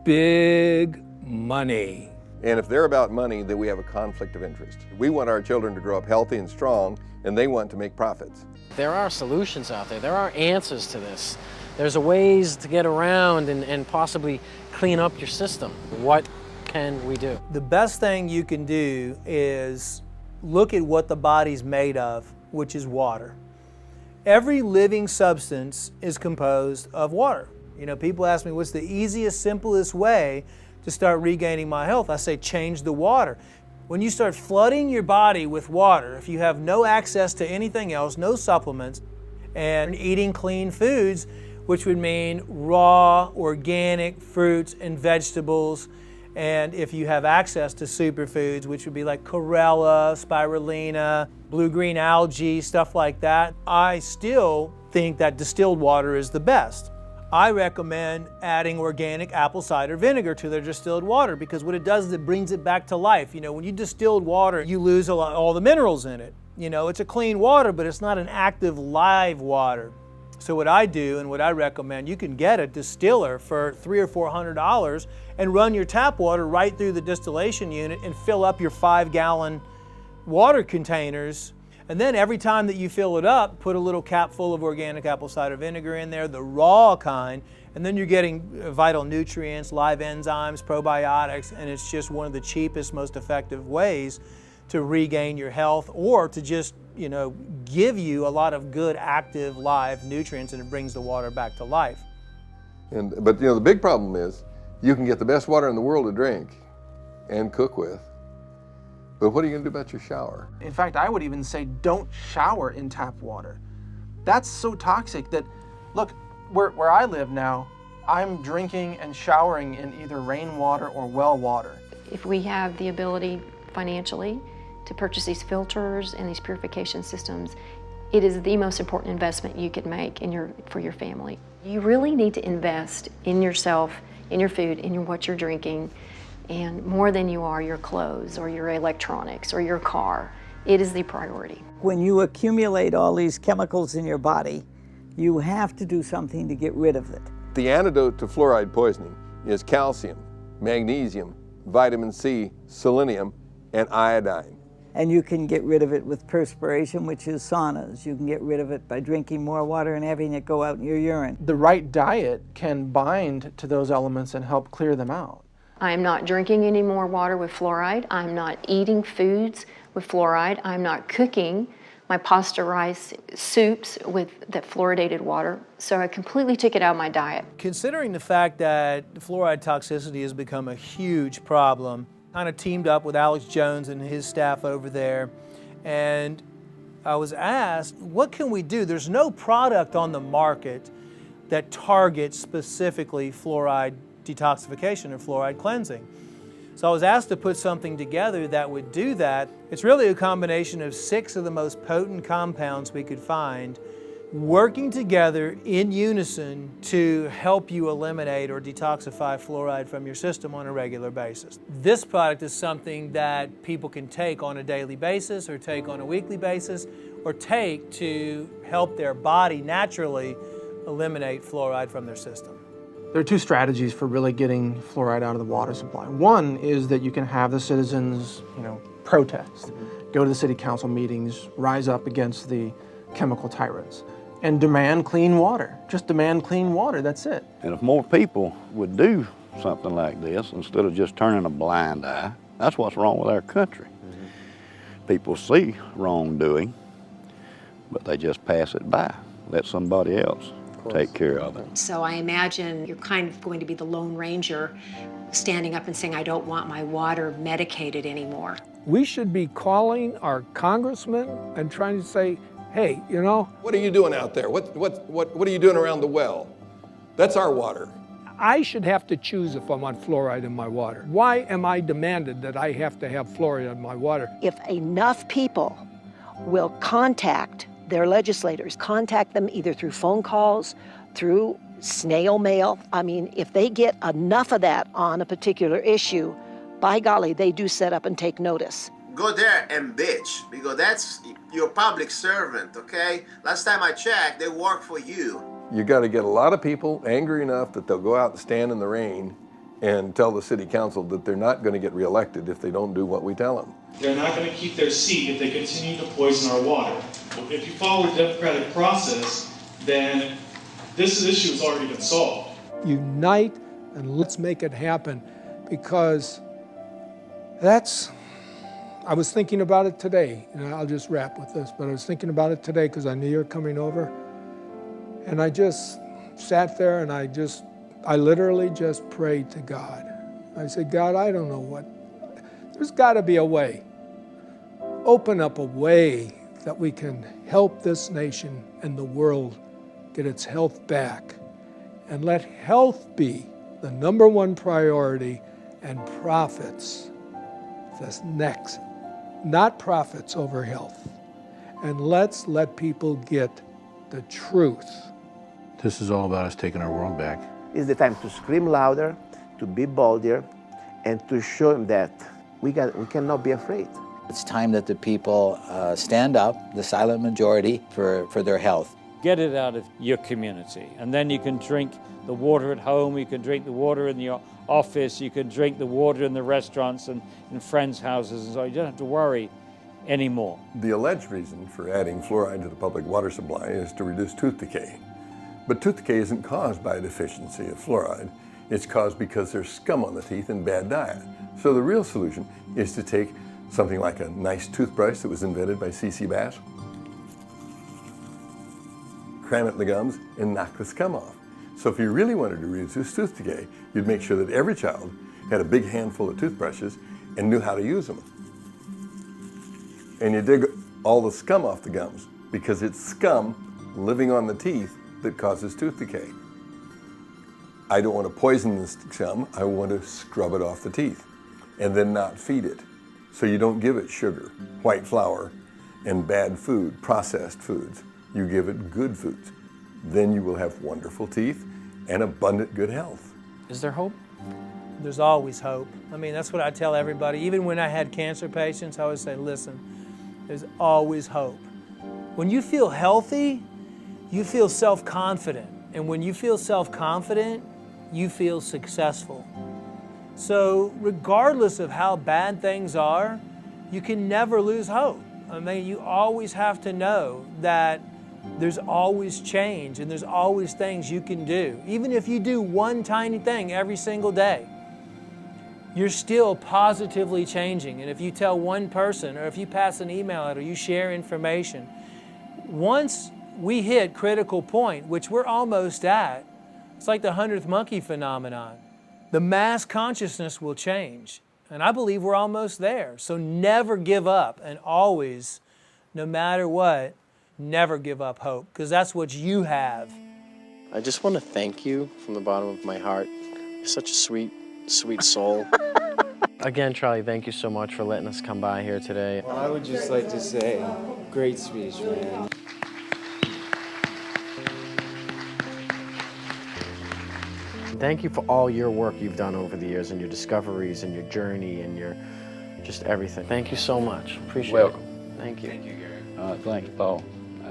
Speaker 2: Big money.
Speaker 1: And if they're about money, then we have a conflict of interest. We want our children to grow up healthy and strong, and they want to make profits.
Speaker 18: There are solutions out there. There are answers to this. There's ways to get around and possibly clean up your system. What can we do?
Speaker 7: The best thing you can do is look at what the body's made of, which is water. Every living substance is composed of water. People ask me, what's the easiest, simplest way to start regaining my health? I say, change the water. When you start flooding your body with water, if you have no access to anything else, no supplements, and eating clean foods, which would mean raw, organic fruits and vegetables, and if you have access to superfoods, which would be like chlorella, spirulina, blue-green algae, stuff like that, I still think that distilled water is the best. I recommend adding organic apple cider vinegar to their distilled water because what it does is it brings it back to life. When you distilled water, you lose all the minerals in it. It's a clean water, but it's not an active live water. So what I do and what I recommend, you can get a distiller for $300 or $400 and run your tap water right through the distillation unit and fill up your 5-gallon water containers. And then every time that you fill it up, put a little cap full of organic apple cider vinegar in there, the raw kind, and then you're getting vital nutrients, live enzymes, probiotics, and it's just one of the cheapest, most effective ways to regain your health or to just, give you a lot of good, active, live nutrients, and it brings the water back to life.
Speaker 1: But the big problem is you can get the best water in the world to drink and cook with, but what are you going to do about your shower?
Speaker 3: In fact, I would even say don't shower in tap water. That's so toxic that, look, where I live now, I'm drinking and showering in either rainwater or well water.
Speaker 12: If we have the ability financially to purchase these filters and these purification systems, it is the most important investment you could make for your family. You really need to invest in yourself, in your food, in what you're drinking, and more than you are your clothes or your electronics or your car. It is the priority.
Speaker 5: When you accumulate all these chemicals in your body, you have to do something to get rid of it.
Speaker 1: The antidote to fluoride poisoning is calcium, magnesium, vitamin C, selenium, and iodine.
Speaker 5: And you can get rid of it with perspiration, which is saunas. You can get rid of it by drinking more water and having it go out in your urine.
Speaker 3: The right diet can bind to those elements and help clear them out.
Speaker 12: I'm not drinking any more water with fluoride. I'm not eating foods with fluoride. I'm not cooking my pasta rice soups with that fluoridated water. So I completely took it out of my diet.
Speaker 7: Considering the fact that fluoride toxicity has become a huge problem, kind of teamed up with Alex Jones and his staff over there, and I was asked, what can we do? There's no product on the market that targets specifically fluoride detoxification and fluoride cleansing. So I was asked to put something together that would do that. It's really a combination of 6 of the most potent compounds we could find working together in unison to help you eliminate or detoxify fluoride from your system on a regular basis. This product is something that people can take on a daily basis or take on a weekly basis or take to help their body naturally eliminate fluoride from their system.
Speaker 3: There are 2 strategies for really getting fluoride out of the water supply. One is that you can have the citizens, protest, go to the city council meetings, rise up against the chemical tyrants, and demand clean water. Just demand clean water, that's it.
Speaker 10: And if more people would do something like this, instead of just turning a blind eye, that's what's wrong with our country. People see wrongdoing, but they just pass it by, let somebody else take care of it.
Speaker 13: So I imagine you're kind of going to be the Lone Ranger standing up and saying, I don't want my water medicated anymore.
Speaker 2: We should be calling our congressmen and trying to say, hey,
Speaker 1: what are you doing out there? What are you doing around the well? That's our water.
Speaker 2: I should have to choose if I want fluoride in my water. Why am I demanded that I have to have fluoride in my water?
Speaker 6: If enough people will contact their legislators, contact them either through phone calls, through snail mail. I mean, if they get enough of that on a particular issue, by golly, they do set up and take notice.
Speaker 19: Go there and bitch, because that's your public servant, okay? Last time I checked, they work for you.
Speaker 1: You got to get a lot of people angry enough that they'll go out and stand in the rain and tell the city council that they're not going to get reelected if they don't do what we tell them.
Speaker 20: They're not going to keep their seat if they continue to poison our water. If you follow the democratic process, then this issue has already been solved.
Speaker 2: Unite and let's make it happen, because I was thinking about it today, and I'll just wrap with this, but I was thinking about it today because I knew you were coming over, and I just sat there and I literally just prayed to God. I said, God, I don't know there's got to be a way. Open up a way that we can help this nation and the world get its health back. And let health be the #1 priority, and profits that's next. Not profits over health. And let's let people get the truth.
Speaker 23: This is all about us taking our world back.
Speaker 21: It's the time to scream louder, to be bolder, and to show them that we cannot be afraid.
Speaker 22: It's time that the people stand up, the silent majority, for their health.
Speaker 9: Get it out of your community, and then you can drink the water at home, you can drink the water in your office, you can drink the water in the restaurants and in friends' houses, and so you don't have to worry anymore.
Speaker 1: The alleged reason for adding fluoride to the public water supply is to reduce tooth decay. But tooth decay isn't caused by a deficiency of fluoride. It's caused because there's scum on the teeth and bad diet. So the real solution is to take something like a nice toothbrush that was invented by C.C. Bass, cram it in the gums, and knock the scum off. So if you really wanted to reduce tooth decay, you'd make sure that every child had a big handful of toothbrushes and knew how to use them. And you dig all the scum off the gums, because it's scum living on the teeth that causes tooth decay. I don't want to poison the scum, I want to scrub it off the teeth and then not feed it. So you don't give it sugar, white flour, and bad food, processed foods. You give it good foods. Then you will have wonderful teeth and abundant good health.
Speaker 7: Is there hope? There's always hope. I mean, that's what I tell everybody. Even when I had cancer patients, I always say, listen, there's always hope. When you feel healthy, you feel self-confident. And when you feel self-confident, you feel successful. So regardless of how bad things are, you can never lose hope. I mean, you always have to know that there's always change and there's always things you can do. Even if you do one tiny thing every single day, you're still positively changing. And if you tell one person, or if you pass an email out, or you share information, once we hit critical point, which we're almost at, it's like the 100th monkey phenomenon. The mass consciousness will change. And I believe we're almost there. So never give up, and always, no matter what, never give up hope, because that's what you have.
Speaker 18: I just want to thank you from the bottom of my heart. You're such a sweet, sweet soul. Again, Charlie, thank you so much for letting us come by here today.
Speaker 8: Well, I would just like to say, great speech, man.
Speaker 18: Thank you for all your work you've done over the years, and your discoveries, and your journey, and your just everything. Thank you so much. Appreciate
Speaker 10: Welcome.
Speaker 18: it. Thank you.
Speaker 8: Thank you, Gary.
Speaker 10: Thanks, Paul.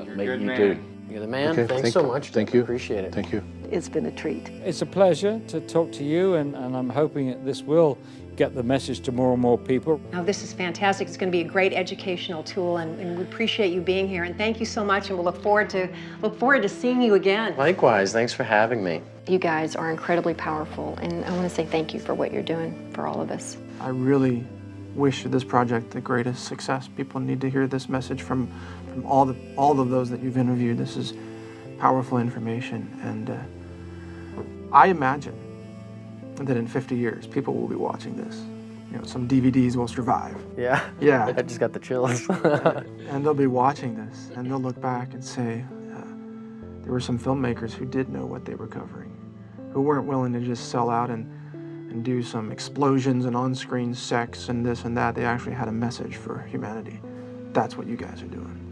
Speaker 8: You're a
Speaker 10: Make
Speaker 8: good
Speaker 10: you
Speaker 8: man.
Speaker 10: too.
Speaker 18: You're the man.
Speaker 23: Okay,
Speaker 18: Thanks so much.
Speaker 23: Thank you.
Speaker 18: Appreciate it.
Speaker 23: Thank you.
Speaker 6: It's been a treat.
Speaker 9: It's a pleasure to talk to you, and I'm hoping that this will get the message to more and more people.
Speaker 13: Now, this is fantastic. It's going to be a great educational tool, and we appreciate you being here. And thank you so much, and we'll look forward to seeing you again.
Speaker 18: Likewise. Thanks for having me.
Speaker 12: You guys are incredibly powerful, and I want to say thank you for what you're doing for all of us.
Speaker 3: I really wish this project the greatest success. People need to hear this message from all of those that you've interviewed. This is powerful information, and I imagine that in 50 years, people will be watching this. You know, some DVDs will survive.
Speaker 18: Yeah.
Speaker 3: Yeah.
Speaker 18: I just got the chills.
Speaker 3: And they'll be watching this, and they'll look back and say, there were some filmmakers who did know what they were covering, who weren't willing to just sell out and do some explosions and on-screen sex and this and that. They actually had a message for humanity. That's what you guys are doing.